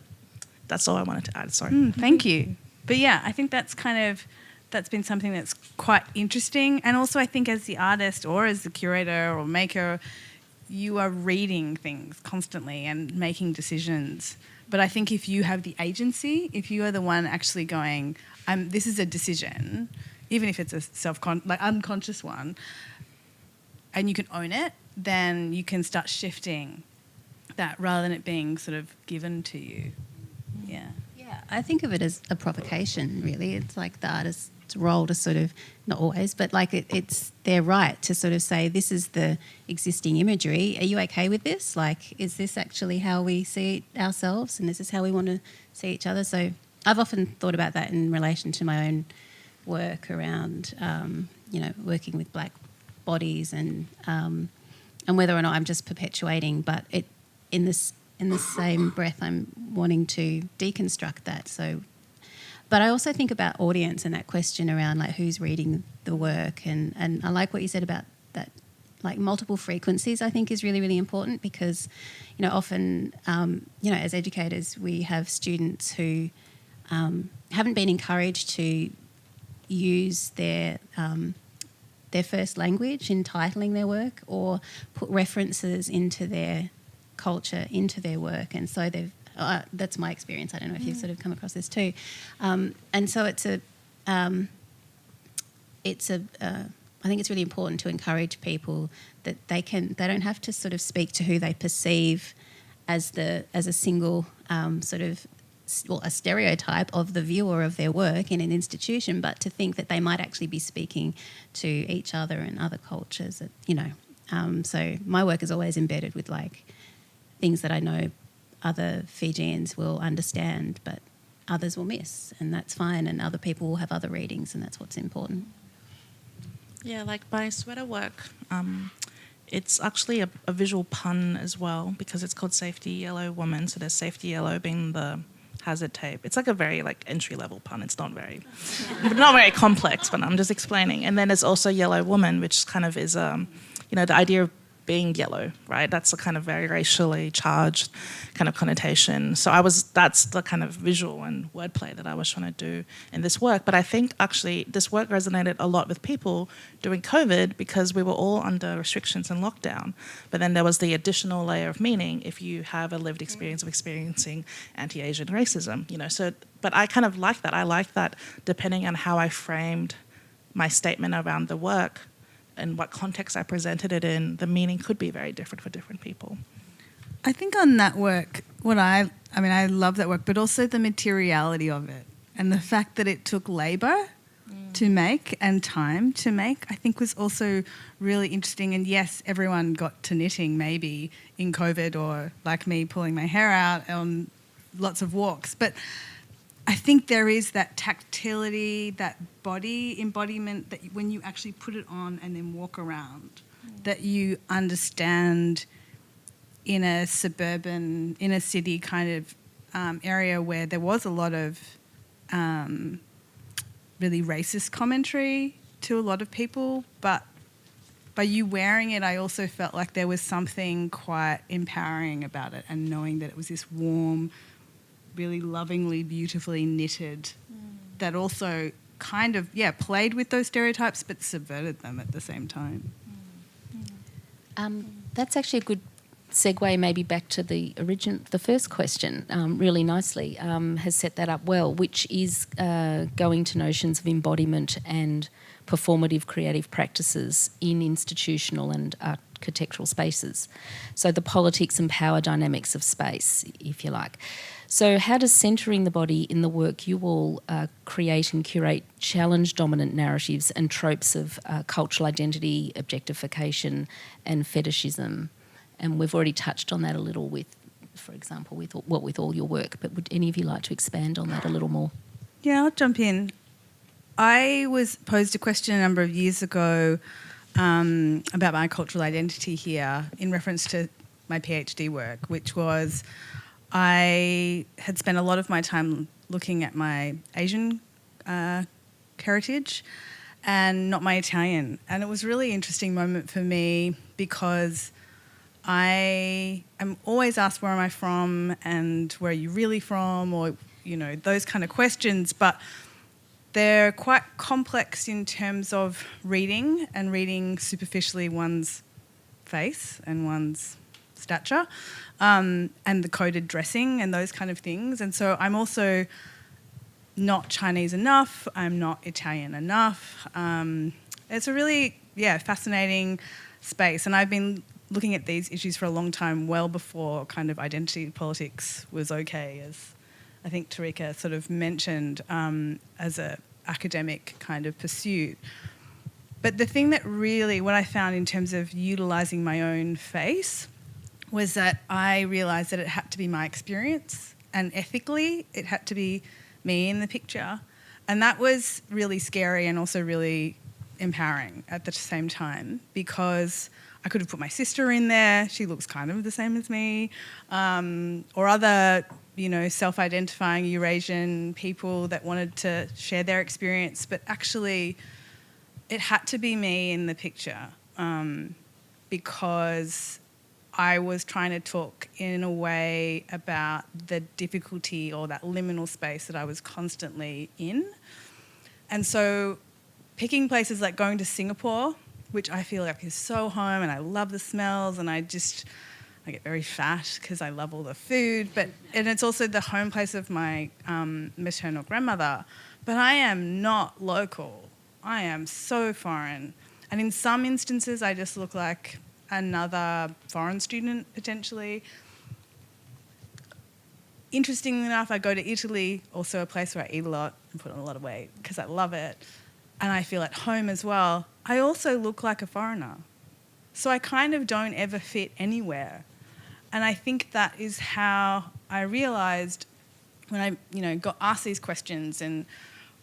that's all I wanted to add, sorry. Thank you. But yeah, I think that's been something that's quite interesting, and also I think as the artist or as the curator or maker, you are reading things constantly and making decisions. But I think if you have the agency, if you are the one actually going, this is a decision, even if it's a unconscious one, and you can own it, then you can start shifting that rather than it being sort of given to you. Yeah. Yeah, I think of it as a provocation, really. It's like the artist's role to sort of, not always, but like it's their right to sort of say, this is the existing imagery. Are you okay with this? Like, is this actually how we see ourselves, and is this how we want to see each other? So I've often thought about that in relation to my own work around, working with black bodies and whether or not I'm just perpetuating, but in the same breath I'm wanting to deconstruct that. So, but I also think about audience and that question around like who's reading the work, and I like what you said about that, like multiple frequencies I think is really, really important because, often, as educators we have students who haven't been encouraged to use their first language in titling their work or put references into their culture into their work, and so they've that's my experience. I don't know if you've sort of come across this too, and so I think it's really important to encourage people that they don't have to sort of speak to who they perceive as a single a stereotype of the viewer of their work in an institution, but to think that they might actually be speaking to each other and other cultures. So my work is always embedded with like things that I know other Fijians will understand, but others will miss, and that's fine, and other people will have other readings, and that's what's important. Yeah, like my sweater work, it's actually a visual pun as well because it's called Safety Yellow Woman, so there's Safety Yellow being the hazard tape. It's like a very like entry-level pun. It's not very complex, but I'm just explaining. And then there's also Yellow Woman, which kind of is, the idea of being yellow, right? That's a kind of very racially charged kind of connotation. So that's the kind of visual and wordplay that I was trying to do in this work. But I think actually this work resonated a lot with people during COVID because we were all under restrictions and lockdown. But then there was the additional layer of meaning if you have a lived experience of experiencing anti-Asian racism, So, but I kind of like that. I like that depending on how I framed my statement around the work and what context I presented it in, the meaning could be very different for different people. I think on that work, I love that work, but also the materiality of it and the fact that it took labour to make and time to make, I think was also really interesting. And yes, everyone got to knitting maybe in COVID or like me pulling my hair out on lots of walks. But I think there is that tactility, that body embodiment that when you actually put it on and then walk around, that you understand in a suburban, inner city kind of area where there was a lot of really racist commentary to a lot of people. But by you wearing it, I also felt like there was something quite empowering about it, and knowing that it was this warm, really lovingly, beautifully knitted that also kind of, played with those stereotypes but subverted them at the same time. That's actually a good segue maybe back to the first question, really nicely, has set that up well, which is going to notions of embodiment and performative creative practices in institutional and architectural spaces. So the politics and power dynamics of space, if you like. So how does centering the body in the work you all create and curate challenge dominant narratives and tropes of cultural identity, objectification and fetishism? And we've already touched on that a little with, for example, with all your work, but would any of you like to expand on that a little more? Yeah, I'll jump in. I was posed a question a number of years ago about my cultural identity here in reference to my PhD work, which was I had spent a lot of my time looking at my Asian heritage and not my Italian. And it was a really interesting moment for me because I am always asked where am I from and where are you really from, or, those kind of questions. But they're quite complex in terms of reading superficially one's face and one's stature, and the coded dressing and those kind of things. And so I'm also not Chinese enough, I'm not Italian enough. It's a really, fascinating space. And I've been looking at these issues for a long time, well before kind of identity politics was okay, as I think Torika sort of mentioned, as a academic kind of pursuit. But the thing that really, what I found in terms of utilising my own face was that I realised that it had to be my experience, and ethically it had to be me in the picture. And that was really scary and also really empowering at the same time, because I could have put my sister in there, she looks kind of the same as me, or other, self-identifying Eurasian people that wanted to share their experience, but actually it had to be me in the picture, because I was trying to talk in a way about the difficulty or that liminal space that I was constantly in. And so picking places like going to Singapore, which I feel like is so home, and I love the smells, and I get very fat because I love all the food, and it's also the home place of my maternal grandmother. But I am not local. I am so foreign. And in some instances, I just look like another foreign student, potentially. Interestingly enough, I go to Italy, also a place where I eat a lot and put on a lot of weight because I love it, and I feel at home as well. I also look like a foreigner. So I kind of don't ever fit anywhere. And I think that is how I realised when I, got asked these questions, and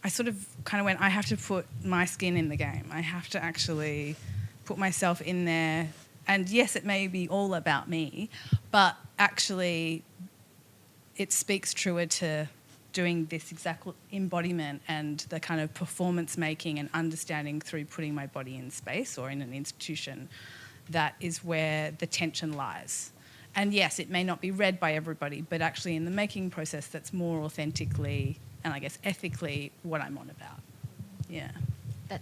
I sort of kind of went, I have to put my skin in the game. I have to actually put myself in there. And yes, it may be all about me, but actually it speaks truer to doing this exact embodiment and the kind of performance making and understanding through putting my body in space or in an institution that is where the tension lies. And yes, it may not be read by everybody, but actually in the making process, that's more authentically and I guess ethically what I'm on about. Yeah.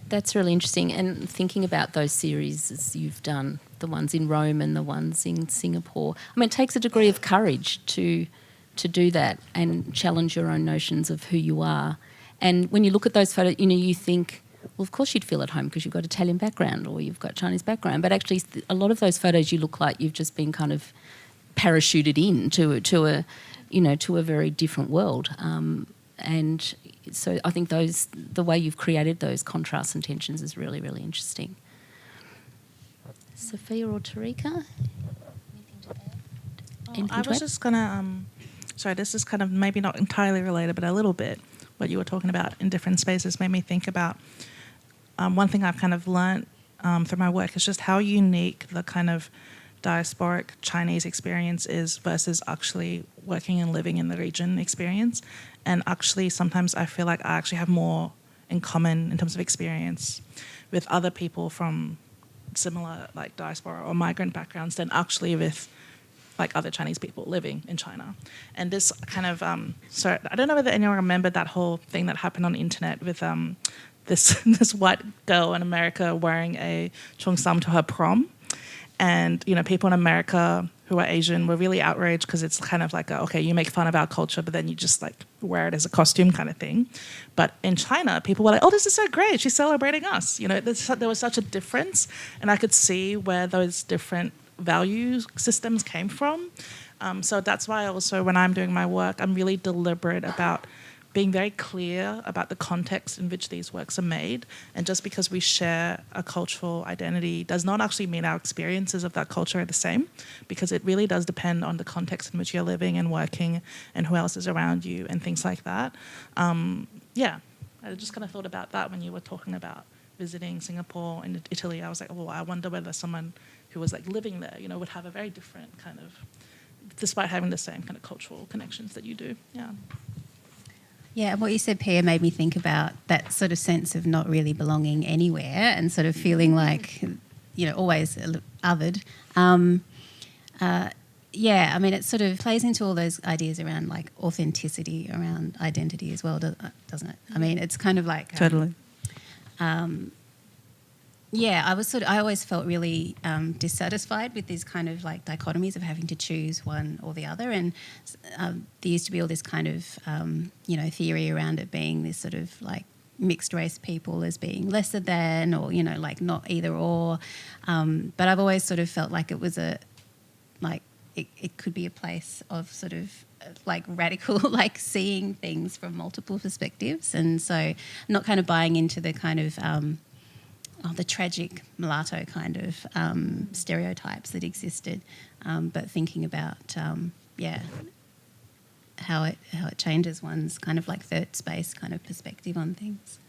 That's really interesting. And thinking about those series as you've done, the ones in Rome and the ones in Singapore, I mean, it takes a degree of courage to do that and challenge your own notions of who you are. And when you look at those photos, you think, well, of course you'd feel at home because you've got Italian background or you've got Chinese background. But actually, a lot of those photos, you look like you've just been kind of parachuted in to a very different world. And so I think the way you've created those contrasts and tensions is really, really interesting. Sophia or Torika? I was just going to... sorry, this is kind of maybe not entirely related, but a little bit. What you were talking about in different spaces made me think about one thing I've kind of learnt through my work is just how unique the kind of diasporic Chinese experience is versus actually working and living in the region experience. And actually, sometimes I feel like I actually have more in common in terms of experience with other people from similar like diaspora or migrant backgrounds than actually with like other Chinese people living in China. And this kind of, so I don't know whether anyone remembered that whole thing that happened on the internet with this white girl in America wearing a cheongsam to her prom. And, people in America who are Asian were really outraged because it's kind of like, okay, you make fun of our culture, but then you just like wear it as a costume kind of thing. But in China, people were like, oh, this is so great. She's celebrating us. There was such a difference. And I could see where those different value systems came from. So that's why also when I'm doing my work, I'm really deliberate about being very clear about the context in which these works are made. And just because we share a cultural identity does not actually mean our experiences of that culture are the same, because it really does depend on the context in which you're living and working and who else is around you and things like that. I just kind of thought about that when you were talking about visiting Singapore and Italy. I was like, I wonder whether someone who was like living there, would have a very different kind of, despite having the same kind of cultural connections that you do. Yeah. Yeah, what you said, Pia, made me think about that sort of sense of not really belonging anywhere and sort of feeling like, always othered. It sort of plays into all those ideas around like authenticity, around identity as well, doesn't it? I mean, it's kind of like... Totally. I always felt really dissatisfied with these kind of like dichotomies of having to choose one or the other. And there used to be all this kind of, theory around it being this sort of like mixed race people as being lesser than or, like not either or. But I've always sort of felt like it was it could be a place of sort of like radical, like seeing things from multiple perspectives. And so not kind of buying into the kind of... the tragic mulatto kind of stereotypes that existed, but thinking about how it changes one's kind of like third space kind of perspective on things.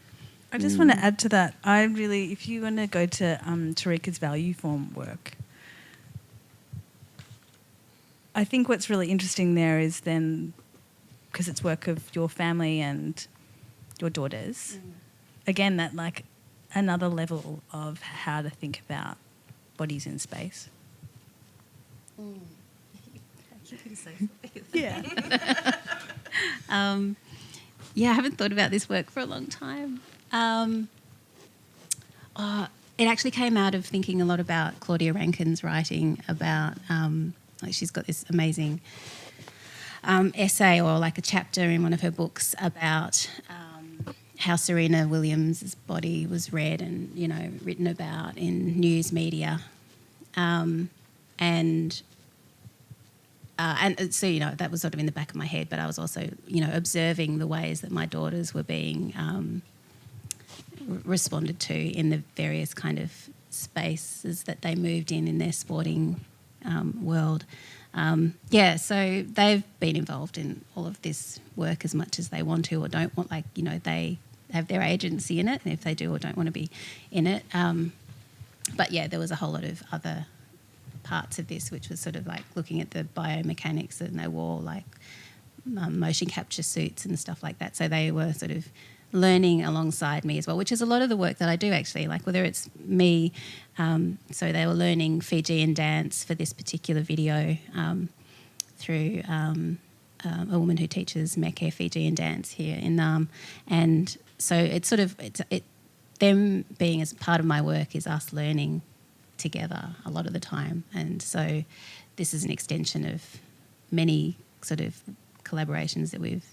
I just want to add to that. If you want to go to Torika's value form work, I think what's really interesting there is then, because it's work of your family and your daughters, again, that like another level of how to think about bodies in space. Yeah. I haven't thought about this work for a long time. It actually came out of thinking a lot about Claudia Rankine's writing about, she's got this amazing essay or like a chapter in one of her books about how Serena Williams' body was read and, written about in news media. And so, that was sort of in the back of my head, but I was also, observing the ways that my daughters were being responded to in the various kind of spaces that they moved in their sporting world. So they've been involved in all of this work as much as they want to or don't want, they have their agency in it, and if they do or don't want to be in it. There was a whole lot of other parts of this, which was sort of like looking at the biomechanics, and they wore like motion capture suits and stuff like that. So they were sort of learning alongside me as well, which is a lot of the work that I do actually, like whether it's me, so they were learning Fijian dance for this particular video through a woman who teaches Meke Fijian dance here in Naarm. And so it's sort of, them being as part of my work is us learning together a lot of the time. And so this is an extension of many sort of collaborations that we've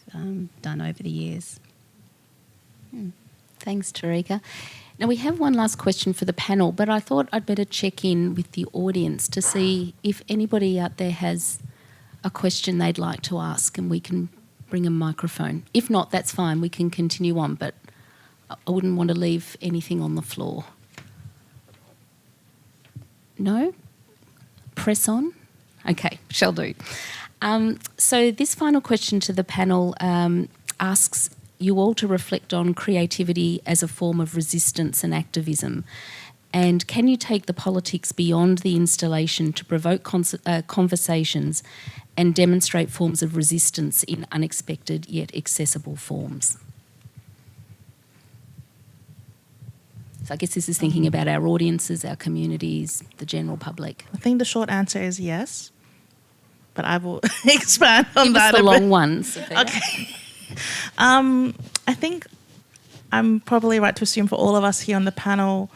done over the years. Thanks, Torika. Now, we have one last question for the panel, but I thought I'd better check in with the audience to see if anybody out there has a question they'd like to ask, and we can bring a microphone. If not, that's fine, we can continue on, but I wouldn't want to leave anything on the floor. No? Press on? Okay, shall do. So this final question to the panel asks you all to reflect on creativity as a form of resistance and activism. And can you take the politics beyond the installation to provoke conversations and demonstrate forms of resistance in unexpected yet accessible forms? So I guess this is thinking about our audiences, our communities, the general public. I think the short answer is yes, but I will expand on Give that us the a long bit. one, Sophia. Okay. I think I'm probably right to assume for all of us here on the panel,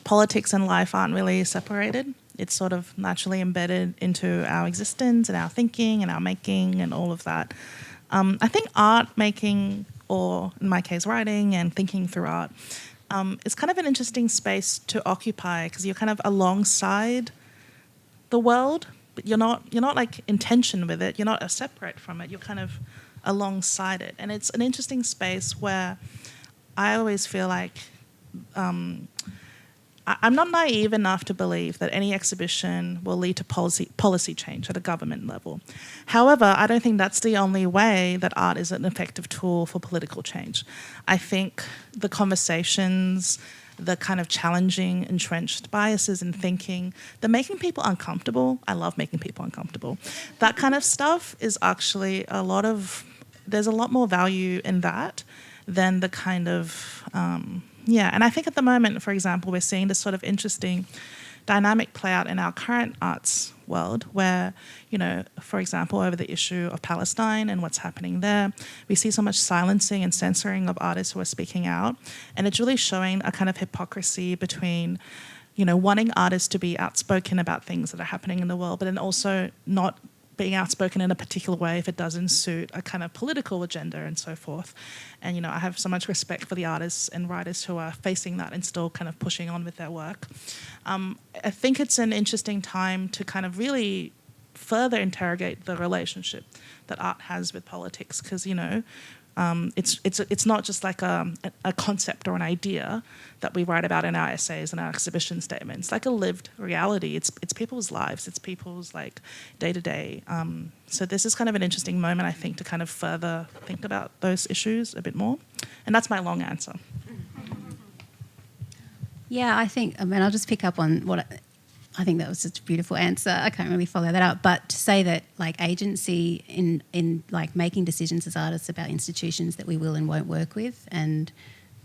politics and life aren't really separated. It's sort of naturally embedded into our existence and our thinking and our making and all of that. I think art making, or in my case writing and thinking through art, is kind of an interesting space to occupy because you're kind of alongside the world, but you're not like in tension with it. You're not separate from it. You're kind of alongside it. And it's an interesting space where I always feel like I'm not naive enough to believe that any exhibition will lead to policy change at a government level. However, I don't think that's the only way that art is an effective tool for political change. I think the conversations, the kind of challenging, entrenched biases in thinking, the making people uncomfortable. I love making people uncomfortable. That kind of stuff is actually there's a lot more value in that than the kind of, and I think at the moment, for example, we're seeing this sort of interesting dynamic play out in our current arts world where, for example, over the issue of Palestine and what's happening there, we see so much silencing and censoring of artists who are speaking out. And it's really showing a kind of hypocrisy between, wanting artists to be outspoken about things that are happening in the world, but then also not being outspoken in a particular way if it doesn't suit a kind of political agenda and so forth. And, I have so much respect for the artists and writers who are facing that and still kind of pushing on with their work. I think it's an interesting time to kind of really further interrogate the relationship that art has with politics because, it's not just like a concept or an idea that we write about in our essays and our exhibition statements. It's like a lived reality. It's people's lives. It's people's like day-to-day. So this is kind of an interesting moment, I think, to kind of further think about those issues a bit more. And that's my long answer. Yeah, I'll just pick up on what I think that was just a beautiful answer. I can't really follow that up. But to say that like agency in like making decisions as artists about institutions that we will and won't work with and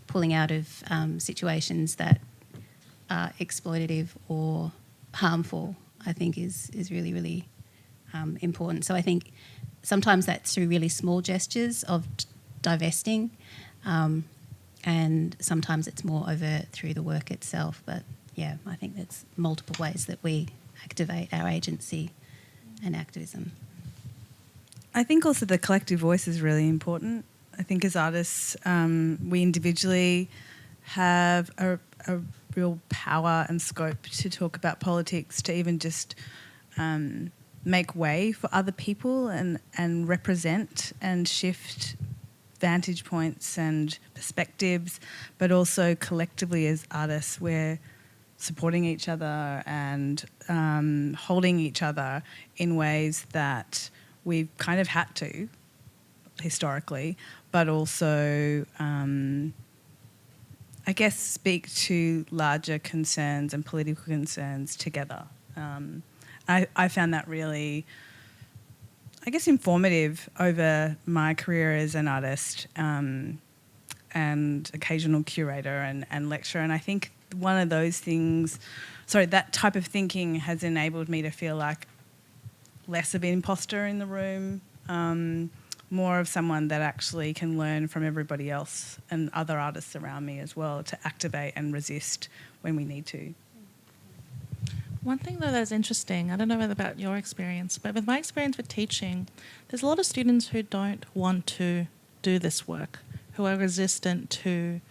pulling out of situations that are exploitative or harmful, I think is really, really important. So I think sometimes that's through really small gestures of divesting and sometimes it's more overt through the work itself. But yeah, I think there's multiple ways that we activate our agency and activism. I think also the collective voice is really important. I think as artists, we individually have a real power and scope to talk about politics, to even just make way for other people and represent and shift vantage points and perspectives, but also collectively as artists we're supporting each other and holding each other in ways that we've kind of had to historically, but also I guess speak to larger concerns and political concerns together. I found that really, I guess, informative over my career as an artist. and occasional curator and lecturer. And I think one of those things, that type of thinking has enabled me to feel like less of an imposter in the room, more of someone that actually can learn from everybody else and other artists around me as well, to activate and resist when we need to. One thing though that's interesting, I don't know about your experience, but with my experience with teaching, there's a lot of students who don't want to do this work, who are resistant to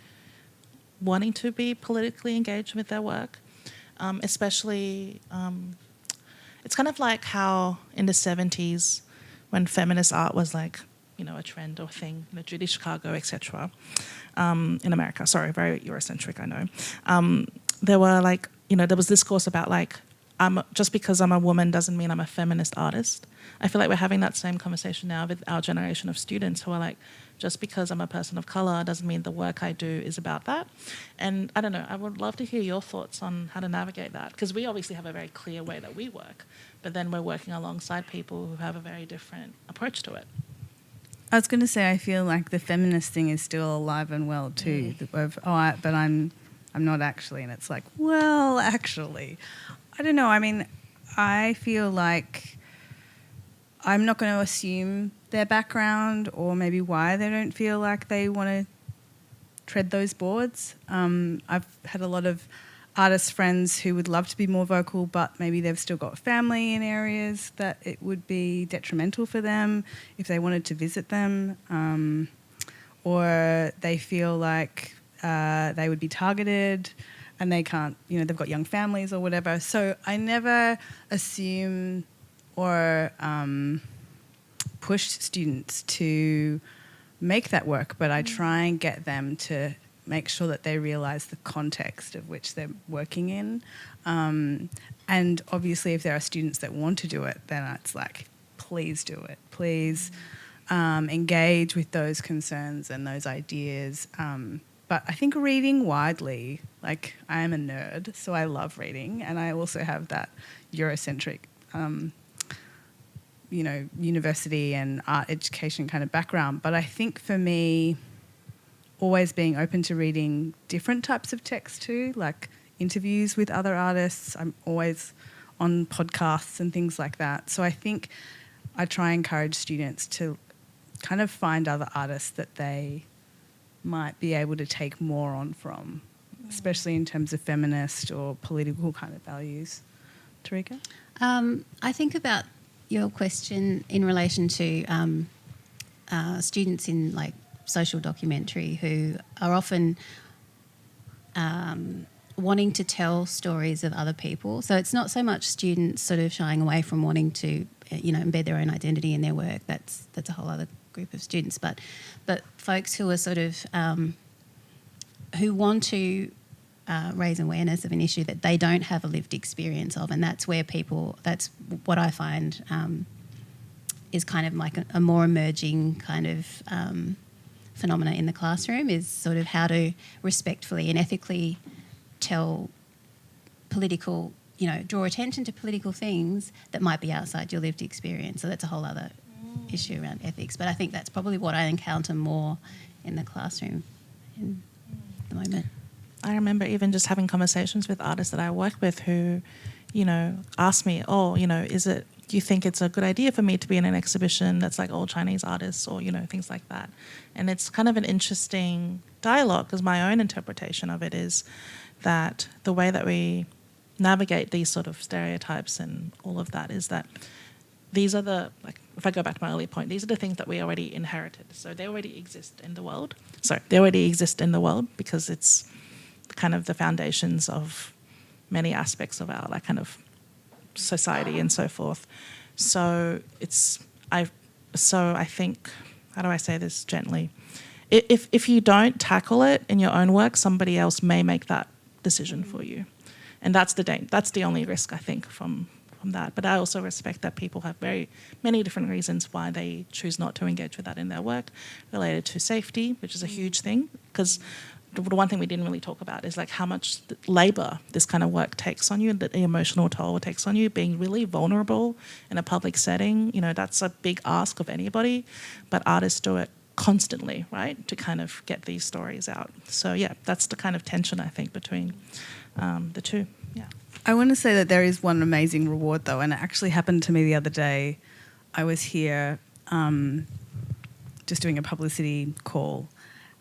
wanting to be politically engaged with their work, especially, it's kind of like how in the 70s when feminist art was like, a trend or thing, Judy Chicago, etc. In America, sorry, very Eurocentric, I know. There were like, there was discourse about like, just because I'm a woman doesn't mean I'm a feminist artist. I feel like we're having that same conversation now with our generation of students who are like, just because I'm a person of colour doesn't mean the work I do is about that. And I don't know, I would love to hear your thoughts on how to navigate that, because we obviously have a very clear way that we work, but then we're working alongside people who have a very different approach to it. I was going to say, I feel like the feminist thing is still alive and well too. But I'm not actually. And it's like, well, actually, I don't know. I mean, I feel like I'm not going to assume their background or maybe why they don't feel like they want to tread those boards. I've had a lot of artist friends who would love to be more vocal, but maybe they've still got family in areas that it would be detrimental for them if they wanted to visit them, or they feel like they would be targeted and they can't, they've got young families or whatever. So I never assume or push students to make that work, but I try and get them to make sure that they realise the context of which they're working in. And obviously if there are students that want to do it, then it's like, please do it. Please engage with those concerns and those ideas. But I think reading widely, like I am a nerd, so I love reading, and I also have that Eurocentric, university and art education kind of background. But I think for me, always being open to reading different types of text too, like interviews with other artists. I'm always on podcasts and things like that. So I think I try and encourage students to kind of find other artists that they might be able to take more on from, especially in terms of feminist or political kind of values. Torika? I think about your question in relation to students in like social documentary who are often wanting to tell stories of other people. So it's not so much students sort of shying away from wanting to, embed their own identity in their work. That's a whole other group of students. But folks who are sort of who want to raise awareness of an issue that they don't have a lived experience of, and that's what I find is kind of like a more emerging kind of phenomena in the classroom, is sort of how to respectfully and ethically tell political, draw attention to political things that might be outside your lived experience. So that's a whole other issue around ethics. But I think that's probably what I encounter more in the classroom in the moment. I remember even just having conversations with artists that I work with who, ask me, do you think it's a good idea for me to be in an exhibition that's like all Chinese artists or, things like that? And it's kind of an interesting dialogue, because my own interpretation of it is that the way that we navigate these sort of stereotypes and all of that is that these are if I go back to my earlier point, these are the things that we already inherited. So they already exist in the world. Because it's kind of the foundations of many aspects of our kind of society and so forth. So I think, how do I say this gently? If you don't tackle it in your own work, somebody else may make that decision for you, and that's the only risk I think from that. But I also respect that people have very many different reasons why they choose not to engage with that in their work, related to safety, which is a huge thing, because the one thing we didn't really talk about is like how much labour this kind of work takes on you, the emotional toll it takes on you, being really vulnerable in a public setting. That's a big ask of anybody, but artists do it constantly, right, to kind of get these stories out. So yeah, that's the kind of tension, I think, between the two. Yeah. I want to say that there is one amazing reward, though, and it actually happened to me the other day. I was here just doing a publicity call,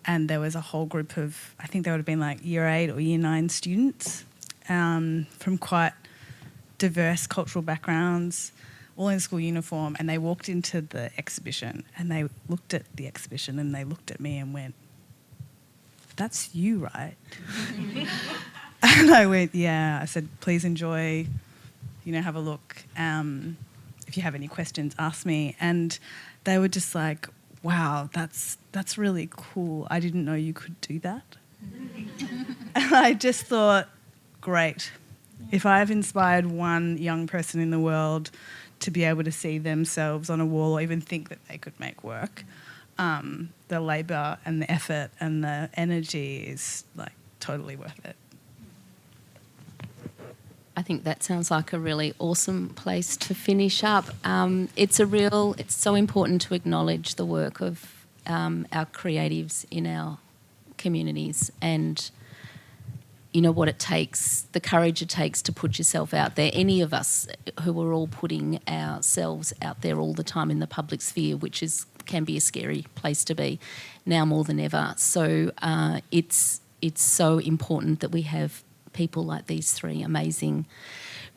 and there was a whole group of, I think there would have been like year 8 or year 9 students from quite diverse cultural backgrounds, all in school uniform, and they walked into the exhibition and they looked at the exhibition and they looked at me and went, "That's you, right?" And I went, "Yeah." I said, "Please enjoy, have a look. If you have any questions, ask me." And they were just like, "Wow, that's really cool. I didn't know you could do that." And I just thought, great. If I've inspired one young person in the world to be able to see themselves on a wall or even think that they could make work, the labour and the effort and the energy is like totally worth it. I think that sounds like a really awesome place to finish up. It's so important to acknowledge the work of our creatives in our communities, and what it takes, the courage it takes to put yourself out there. Any of us who are all putting ourselves out there all the time in the public sphere, which can be a scary place to be now more than ever. So it's so important that we have people like these 3 amazing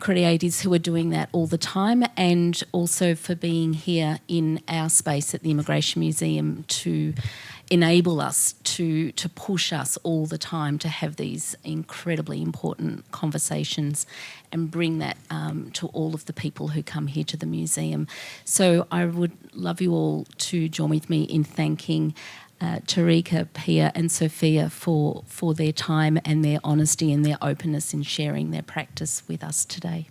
creatives who are doing that all the time, and also for being here in our space at the Immigration Museum to enable us, to push us all the time to have these incredibly important conversations and bring that to all of the people who come here to the museum. So I would love you all to join with me in thanking Torika, Pia and Sophia for their time and their honesty and their openness in sharing their practice with us today.